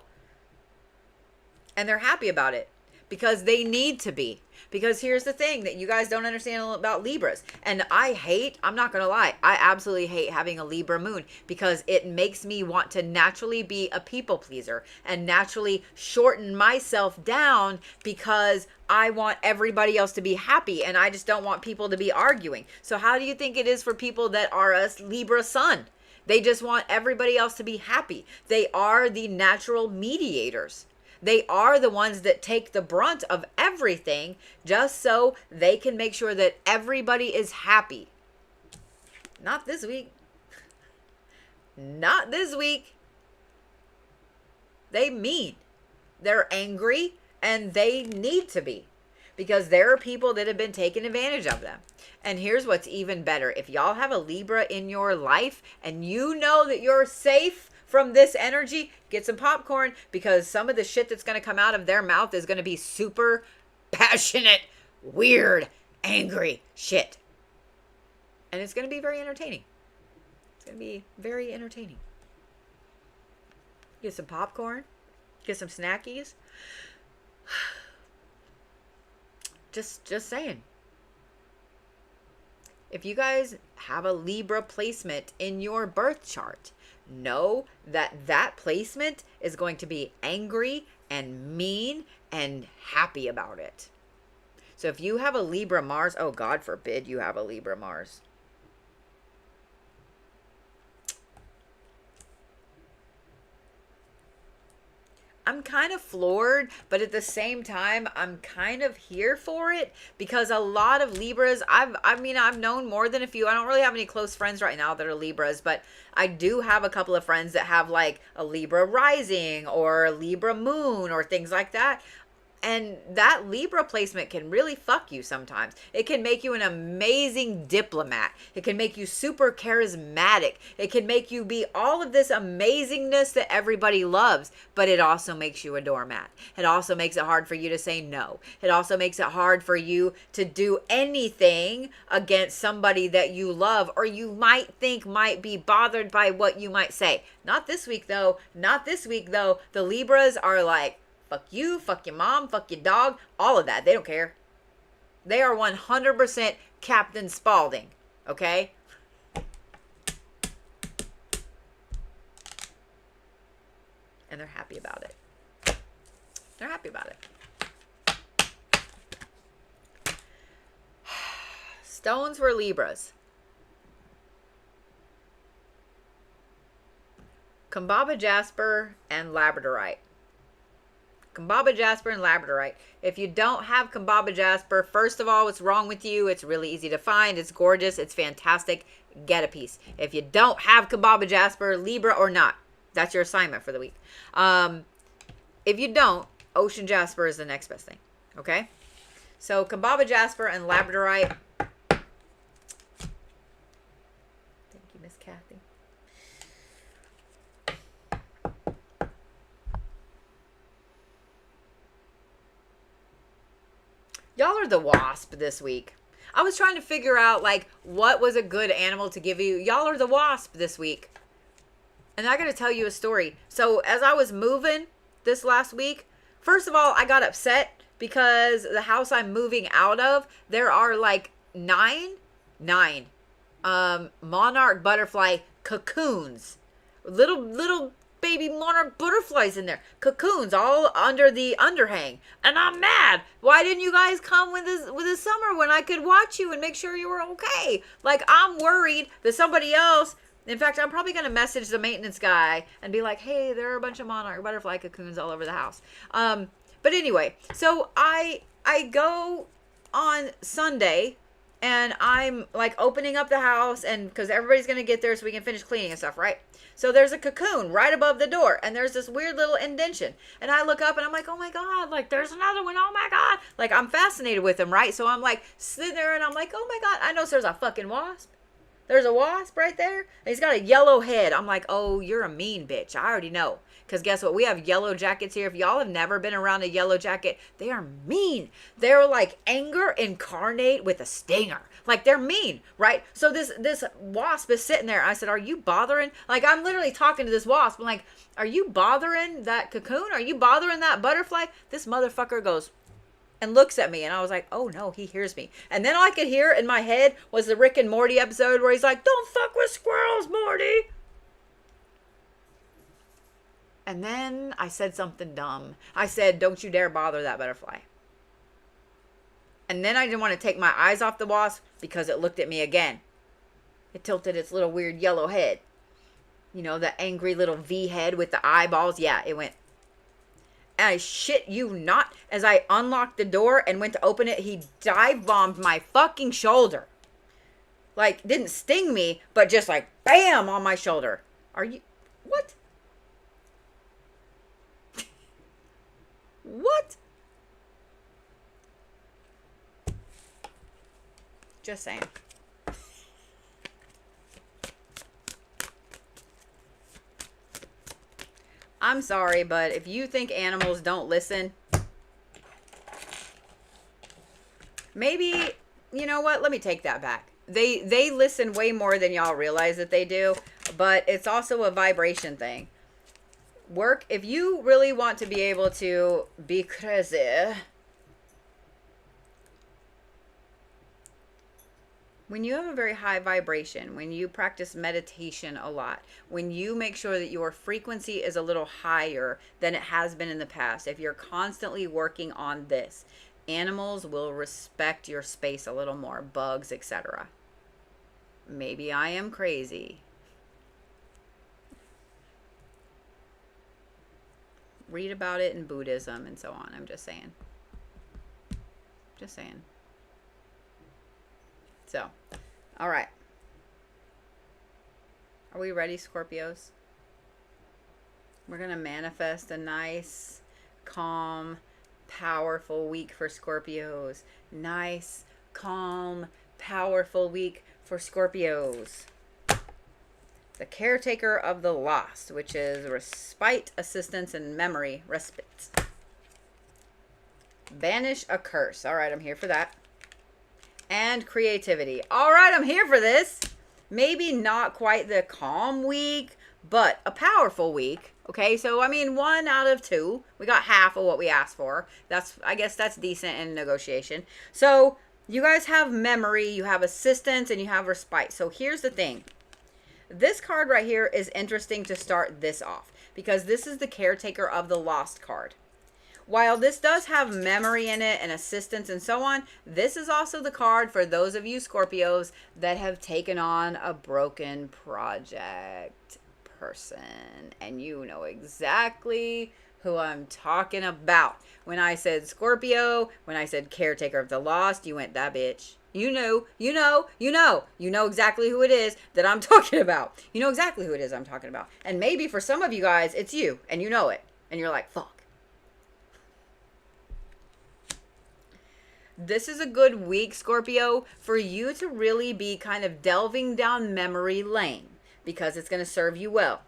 And they're happy about it because they need to be. Because here's the thing that you guys don't understand about Libras. And I'm not going to lie, I absolutely hate having a Libra moon because it makes me want to naturally be a people pleaser and naturally shorten myself down because I want everybody else to be happy and I just don't want people to be arguing. So how do you think it is for people that are a Libra sun? They just want everybody else to be happy. They are the natural mediators. They are the ones that take the brunt of everything just so they can make sure that everybody is happy. Not this week. Not this week. They mean. They're angry and they need to be because there are people that have been taking advantage of them. And here's what's even better. If y'all have a Libra in your life and you know that you're safe from this energy, get some popcorn because some of the shit that's going to come out of their mouth is going to be super passionate, weird, angry shit. And it's going to be very entertaining. It's going to be very entertaining. Get some popcorn, get some snackies. Just saying. If you guys have a Libra placement in your birth chart, know that that placement is going to be angry and mean and happy about it. So if you have a Libra Mars, oh God forbid you have a Libra Mars. I'm kind of floored, but at the same time, I'm kind of here for it because a lot of Libras, I've known more than a few. I don't really have any close friends right now that are Libras, but I do have a couple of friends that have like a Libra rising or a Libra moon or things like that. And that Libra placement can really fuck you sometimes. It can make you an amazing diplomat. It can make you super charismatic. It can make you be all of this amazingness that everybody loves, but it also makes you a doormat. It also makes it hard for you to say no. It also makes it hard for you to do anything against somebody that you love or you might think might be bothered by what you might say. Not this week though. Not this week though. The Libras are like, fuck you, fuck your mom, fuck your dog, all of that. They don't care. They are 100% Captain Spaulding, okay? And they're happy about it. They're happy about it. Stones were Libras. Kambaba Jasper and Labradorite. Kambaba Jasper and Labradorite. If you don't have Kambaba Jasper, first of all, what's wrong with you? It's really easy to find. It's gorgeous. It's fantastic. Get a piece. If you don't have Kambaba Jasper, Libra or not, that's your assignment for the week. If you don't, Ocean Jasper is the next best thing. Okay? So Kambaba Jasper and Labradorite. Thank you, Miss Kathy. Y'all are the wasp this week. I was trying to figure out, like, what was a good animal to give you. Y'all are the wasp this week. And I got to tell you a story. So, as I was moving this last week, first of all, I got upset because the house I'm moving out of, there are, like, nine monarch butterfly cocoons. Little baby monarch butterflies in there. Cocoons all under the underhang. And I'm mad. Why didn't you guys come with this summer when I could watch you and make sure you were okay? Like, I'm worried that somebody else... In fact, I'm probably going to message the maintenance guy and be like, hey, there are a bunch of monarch butterfly cocoons all over the house. But anyway, so I go on Sunday and I'm like opening up the house, and because everybody's going to get there so we can finish cleaning and stuff, right? So there's a cocoon right above the door, and there's this weird little indention. And I look up and I'm like, oh my God, like there's another one. Oh my God. Like I'm fascinated with them, right? So I'm like sitting there and I'm like, oh my God, I know there's a fucking wasp. There's a wasp right there. And he's got a yellow head. I'm like, oh, you're a mean bitch. I already know. Because guess what? We have yellow jackets here. If y'all have never been around a yellow jacket, they are mean. They're like anger incarnate with a stinger. Like they're mean, right? So this wasp is sitting there. I said, are you bothering? Like I'm literally talking to this wasp. I'm like, are you bothering that cocoon? Are you bothering that butterfly? This motherfucker goes... and looks at me, and I was like, oh no, he hears me. And then all I could hear in my head was the Rick and Morty episode where he's like, don't fuck with squirrels, Morty. And then I said something dumb. I said, don't you dare bother that butterfly. And then I didn't want to take my eyes off the wasp because it looked at me again. It tilted its little weird yellow head. You know, the angry little V head with the eyeballs. Yeah, it went. And I shit you not, as I unlocked the door and went to open it, he dive bombed my fucking shoulder. Like, didn't sting me, but just like, bam, on my shoulder. Are you... What? What? Just saying. I'm sorry, but if you think animals don't listen, maybe, you know what? Let me take that back. They listen way more than y'all realize that they do, but it's also a vibration thing. If you really want to be able to be crazy, when you have a very high vibration, when you practice meditation a lot, when you make sure that your frequency is a little higher than it has been in the past, if you're constantly working on this, animals will respect your space a little more, bugs, etc. Maybe I am crazy. Read about it in Buddhism and so on. I'm just saying. Just saying. So, all right. Are we ready, Scorpios? We're going to manifest a nice, calm, powerful week for Scorpios. Nice, calm, powerful week for Scorpios. The caretaker of the lost, which is respite, assistance, and memory respite. Banish a curse. All right, I'm here for that. And creativity. All right, I'm here for this. Maybe not quite the calm week, but a powerful week. Okay, so I mean 1 out of 2. We got half of what we asked for. I guess that's decent in negotiation. So you guys have memory, you have assistance, and you have respite. So here's the thing. This card right here is interesting to start this off because this is the caretaker of the lost card. While this does have memory in it and assistance and so on, this is also the card for those of you Scorpios that have taken on a broken project person. And you know exactly who I'm talking about. When I said Scorpio, when I said caretaker of the lost, you went, that bitch. You know exactly who it is that I'm talking about. You know exactly who it is I'm talking about. And maybe for some of you guys, it's you, and you know it. And you're like, fuck. This is a good week, Scorpio, for you to really be kind of delving down memory lane because it's going to serve you well.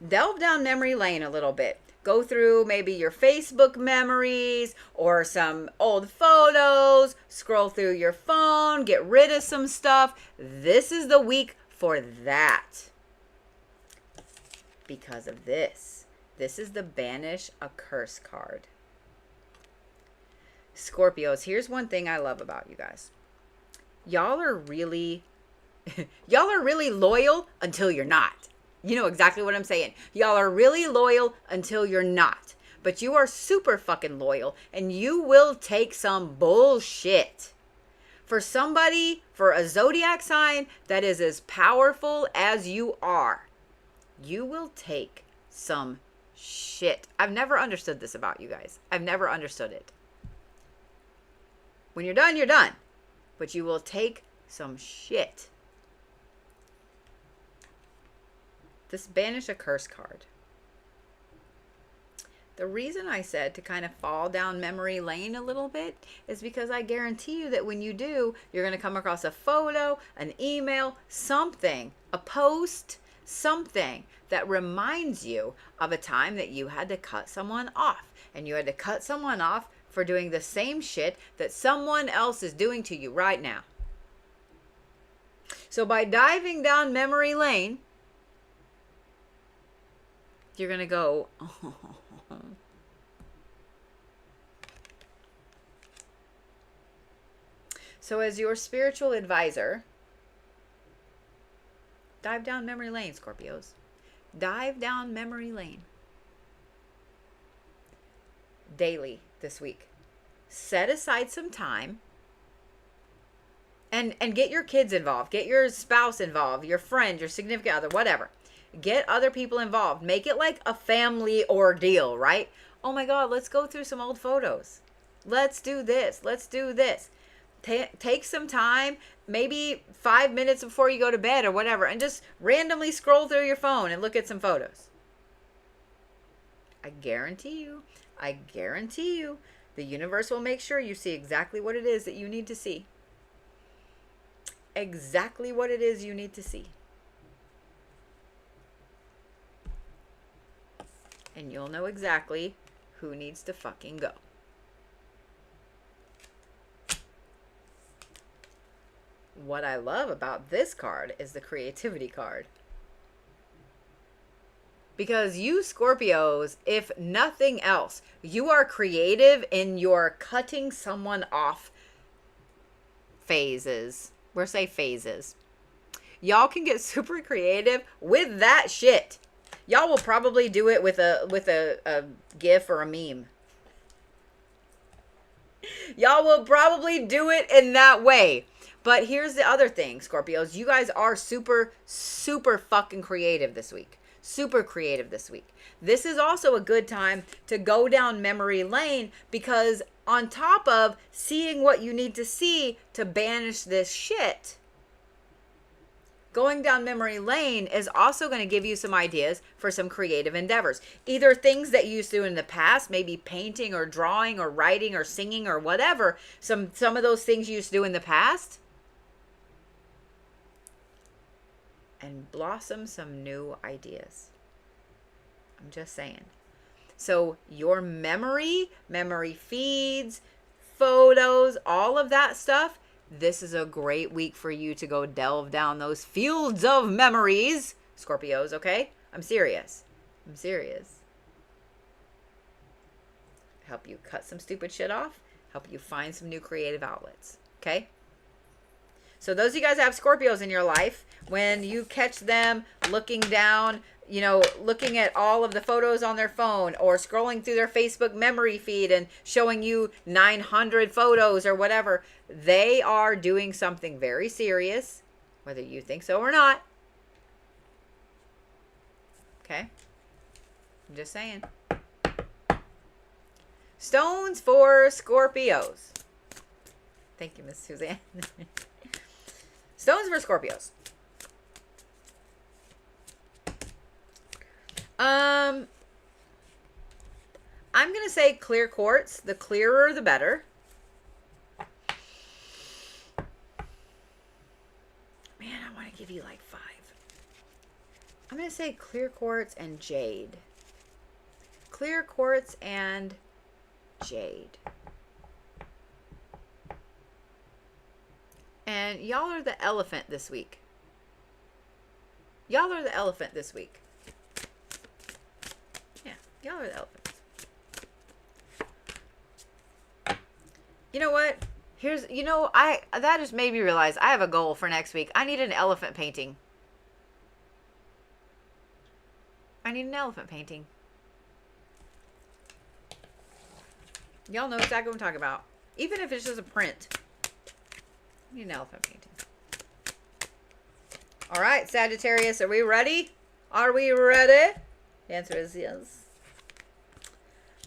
Delve down memory lane a little bit. Go through maybe your Facebook memories or some old photos. Scroll through your phone. Get rid of some stuff. This is the week for that. Because of this. This is the Banish a Curse card. Scorpios, here's one thing I love about you guys. Y'all are really loyal until you're not. You know exactly what I'm saying. Y'all are really loyal until you're not. But you are super fucking loyal, and you will take some bullshit. For somebody, for a zodiac sign that is as powerful as you are, you will take some shit. I've never understood this about you guys. I've never understood it. When you're done, you're done. But you will take some shit. This banish a curse card. The reason I said to kind of fall down memory lane a little bit is because I guarantee you that when you do, you're going to come across a photo, an email, something, a post, something that reminds you of a time that you had to cut someone off. And you had to cut someone off for doing the same shit that someone else is doing to you right now. So by diving down memory lane, you're going to go, oh. So as your spiritual advisor, dive down memory lane, Scorpios. Dive down memory lane. Daily this week. Set aside some time and get your kids involved. Get your spouse involved, your friend, your significant other, whatever. Get other people involved. Make it like a family ordeal, right? Oh my God, let's go through some old photos. Let's do this. Let's do this. Take some time, maybe 5 minutes before you go to bed or whatever, and just randomly scroll through your phone and look at some photos. I guarantee you, the universe will make sure you see exactly what it is that you need to see. Exactly what it is you need to see. And you'll know exactly who needs to fucking go. What I love about this card is the creativity card. Because you Scorpios, if nothing else, you are creative in your cutting someone off phases. We'll say phases. Y'all can get super creative with that shit. Y'all will probably do it with a GIF or a meme. Y'all will probably do it in that way. But here's the other thing, Scorpios. You guys are super, super fucking creative this week. Super creative this week. This is also a good time to go down memory lane because on top of seeing what you need to see to banish this shit, going down memory lane is also going to give you some ideas for some creative endeavors. Either things that you used to do in the past, maybe painting or drawing or writing or singing or whatever. Some of those things you used to do in the past. And blossom some new ideas. I'm just saying. So your memory feeds, photos, all of that stuff, this is a great week for you to go delve down those fields of memories, Scorpios, okay? I'm serious. Help you cut some stupid shit off, help you find some new creative outlets, okay? So those of you guys that have Scorpios in your life, when you catch them looking down, you know, looking at all of the photos on their phone or scrolling through their Facebook memory feed and showing you 900 photos or whatever, they are doing something very serious, whether you think so or not. Okay? I'm just saying. Stones for Scorpios. Thank you, Miss Suzanne. Stones for Scorpios. I'm going to say clear quartz. The clearer, the better. Man, I want to give you like 5. I'm going to say clear quartz and jade. Clear quartz and jade. And y'all are the elephant this week. Y'all are the elephant this week. Yeah, y'all are the elephants. You know what? That just made me realize I have a goal for next week. I need an elephant painting. I need an elephant painting. Y'all know exactly what I'm talking about. Even if it's just a print. I need an elephant painting. All right, Sagittarius, are we ready? Are we ready? The answer is yes.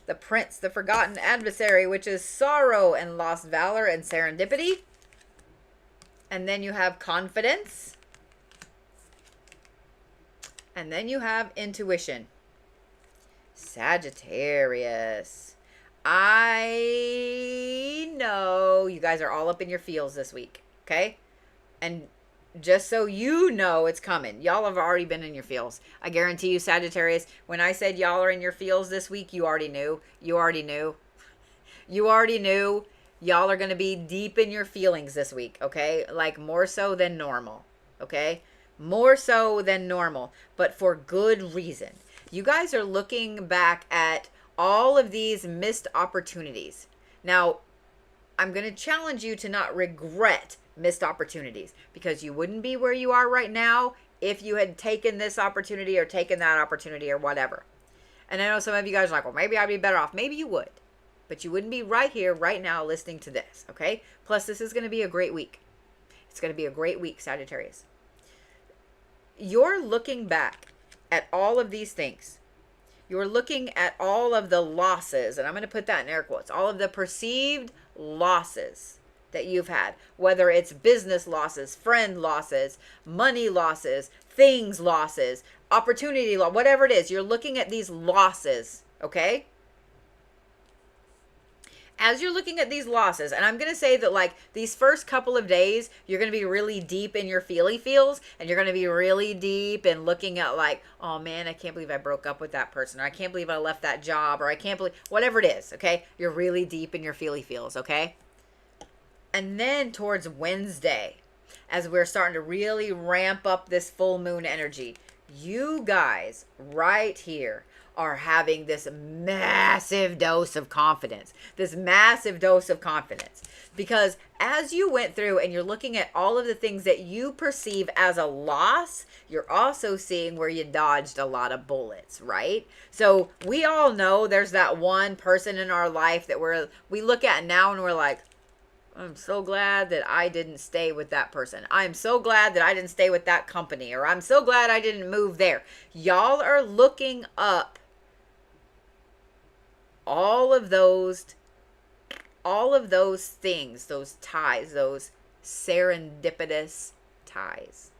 The Prince, the forgotten adversary, which is sorrow and lost valor and serendipity. And then you have confidence. And then you have intuition. Sagittarius. I know you guys are all up in your feels this week, okay? And just so you know it's coming. Y'all have already been in your feels. I guarantee you, Sagittarius, when I said y'all are in your feels this week, you already knew. You already knew. You already knew. Y'all are going to be deep in your feelings this week, okay? Like more so than normal, okay? More so than normal, but for good reason. You guys are looking back at all of these missed opportunities. Now, I'm going to challenge you to not regret missed opportunities, because you wouldn't be where you are right now if you had taken this opportunity or taken that opportunity or whatever. And I know some of you guys are like, well, maybe I'd be better off. Maybe you would, but you wouldn't be right here, right now, listening to this, okay? Plus, this is going to be a great week. It's going to be a great week, Sagittarius. You're looking back at all of these things. You're looking at all of the losses, and I'm going to put that in air quotes, all of the perceived losses that you've had, whether it's business losses, friend losses, money losses, things losses, opportunity loss, whatever it is. You're looking at these losses, okay? As you're looking at these losses, and I'm going to say that like these first couple of days, you're going to be really deep in your feely feels, and you're going to be really deep in looking at like, oh man, I can't believe I broke up with that person, or I can't believe I left that job, or I can't believe, whatever it is, okay? You're really deep in your feely feels, okay? And then towards Wednesday, as we're starting to really ramp up this full moon energy, you guys right here are having this massive dose of confidence, because as you went through and you're looking at all of the things that you perceive as a loss, you're also seeing where you dodged a lot of bullets, right? So we all know there's that one person in our life that we look at now and we're like, I'm so glad that I didn't stay with that person. I'm so glad that I didn't stay with that company, or I'm so glad I didn't move there. Y'all are looking up all of those things, those ties, those serendipitous ties.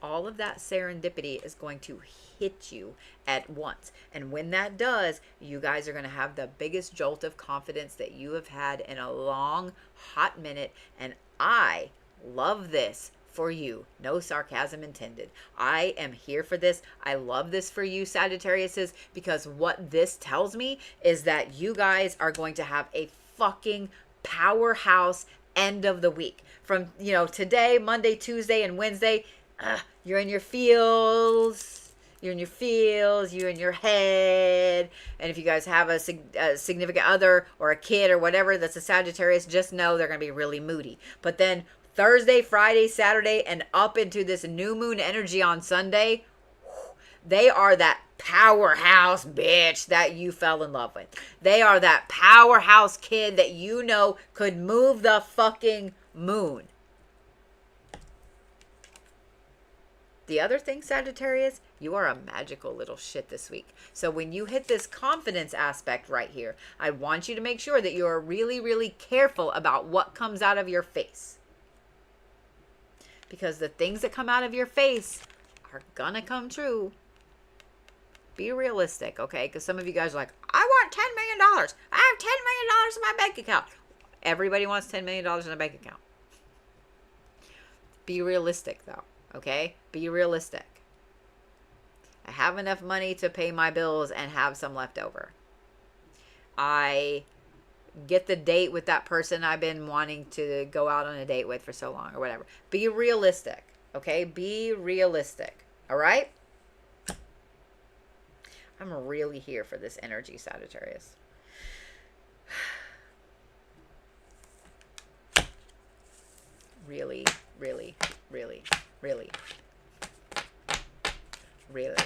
All of that serendipity is going to hit you at once. And when that does, you guys are going to have the biggest jolt of confidence that you have had in a long, hot minute. And I love this for you. No sarcasm intended. I am here for this. I love this for you, Sagittariuses, because what this tells me is that you guys are going to have a fucking powerhouse end of the week. From, today, Monday, Tuesday, and Wednesday, you're in your feels. You're in your feels, you're in your head. And if you guys have a significant other or a kid or whatever that's a Sagittarius, just know they're going to be really moody. But then Thursday, Friday, Saturday, and up into this new moon energy on Sunday, they are that powerhouse bitch that you fell in love with. They are that powerhouse kid that you know could move the fucking moon. The other thing, Sagittarius, you are a magical little shit this week. So when you hit this confidence aspect right here, I want you to make sure that you are really, really careful about what comes out of your face. Because the things that come out of your face are gonna come true. Be realistic, okay? Because some of you guys are like, I want $10 million. I have $10 million in my bank account. Everybody wants $10 million in a bank account. Be realistic, though. Okay? Be realistic. I have enough money to pay my bills and have some left over. I get the date with that person I've been wanting to go out on a date with for so long or whatever. Be realistic. Okay? Be realistic. All right? I'm really here for this energy, Sagittarius. Really, really, really, really, Really.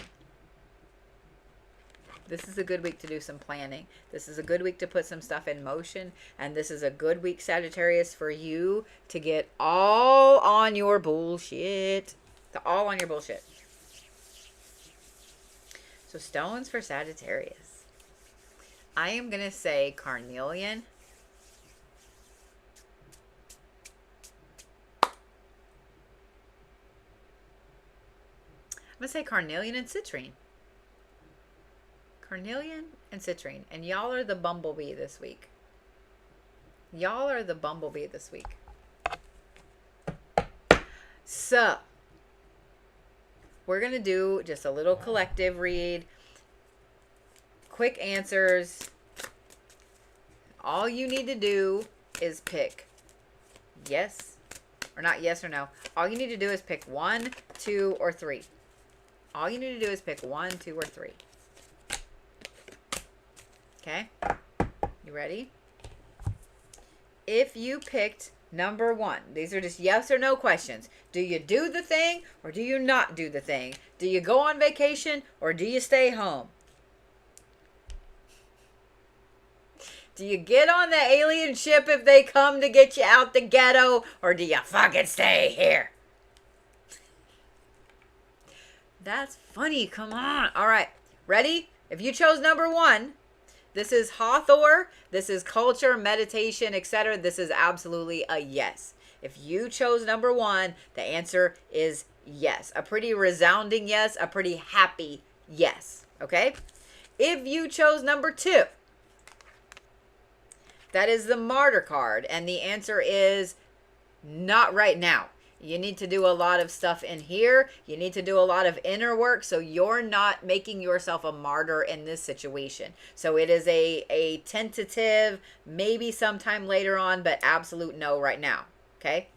This is a good week to do some planning. This is a good week to put some stuff in motion. And this is a good week, Sagittarius, for you to get all on your bullshit. All on your bullshit. So stones for Sagittarius. I am going to say Carnelian. I'm going to say Carnelian and Citrine. Carnelian and Citrine. And y'all are the bumblebee this week. Y'all are the bumblebee this week. So, we're going to do just a little collective read. Quick answers. All you need to do is pick yes, or not yes or no. All you need to do is pick 1, 2, or 3. All you need to do is pick 1, 2, or 3. Okay? You ready? If you picked number 1, these are just yes or no questions. Do you do the thing or do you not do the thing? Do you go on vacation or do you stay home? Do you get on the alien ship if they come to get you out the ghetto or do you fucking stay here? That's funny. Come on. All right. Ready? If you chose number 1, this is Hathor, this is culture, meditation, etc. This is absolutely a yes. If you chose number 1, the answer is yes. A pretty resounding yes, a pretty happy yes. Okay? If you chose number 2, that is the martyr card, and the answer is not right now. You need to do a lot of stuff in here. You need to do a lot of inner work, so you're not making yourself a martyr in this situation. So it is a tentative, maybe sometime later on, but absolute no right now. Okay?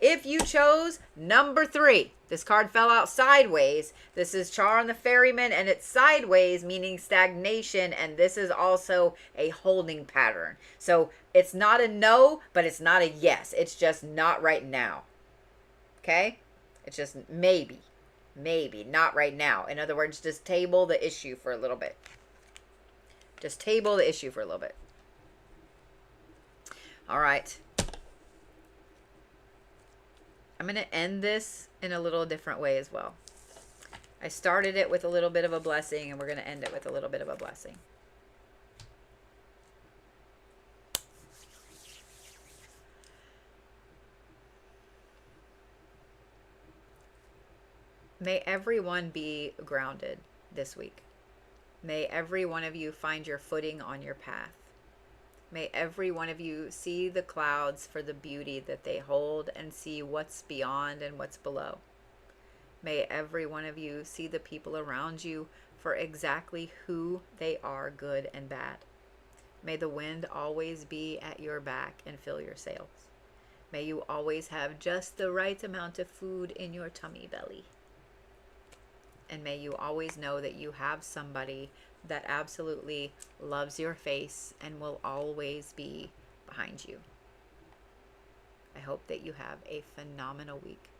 If you chose number 3, this card fell out sideways. This is Charon the Ferryman, and it's sideways, meaning stagnation, and this is also a holding pattern. So it's not a no, but it's not a yes. It's just not right now. Okay? It's just maybe. Maybe. Not right now. In other words, just table the issue for a little bit. Just table the issue for a little bit. All right. I'm going to end this in a little different way as well. I started it with a little bit of a blessing, and we're going to end it with a little bit of a blessing. May everyone be grounded this week. May every one of you find your footing on your path. May every one of you see the clouds for the beauty that they hold and see what's beyond and what's below. May every one of you see the people around you for exactly who they are, good and bad. May the wind always be at your back and fill your sails. May you always have just the right amount of food in your tummy belly. And may you always know that you have somebody that absolutely loves your face and will always be behind you. I hope that you have a phenomenal week.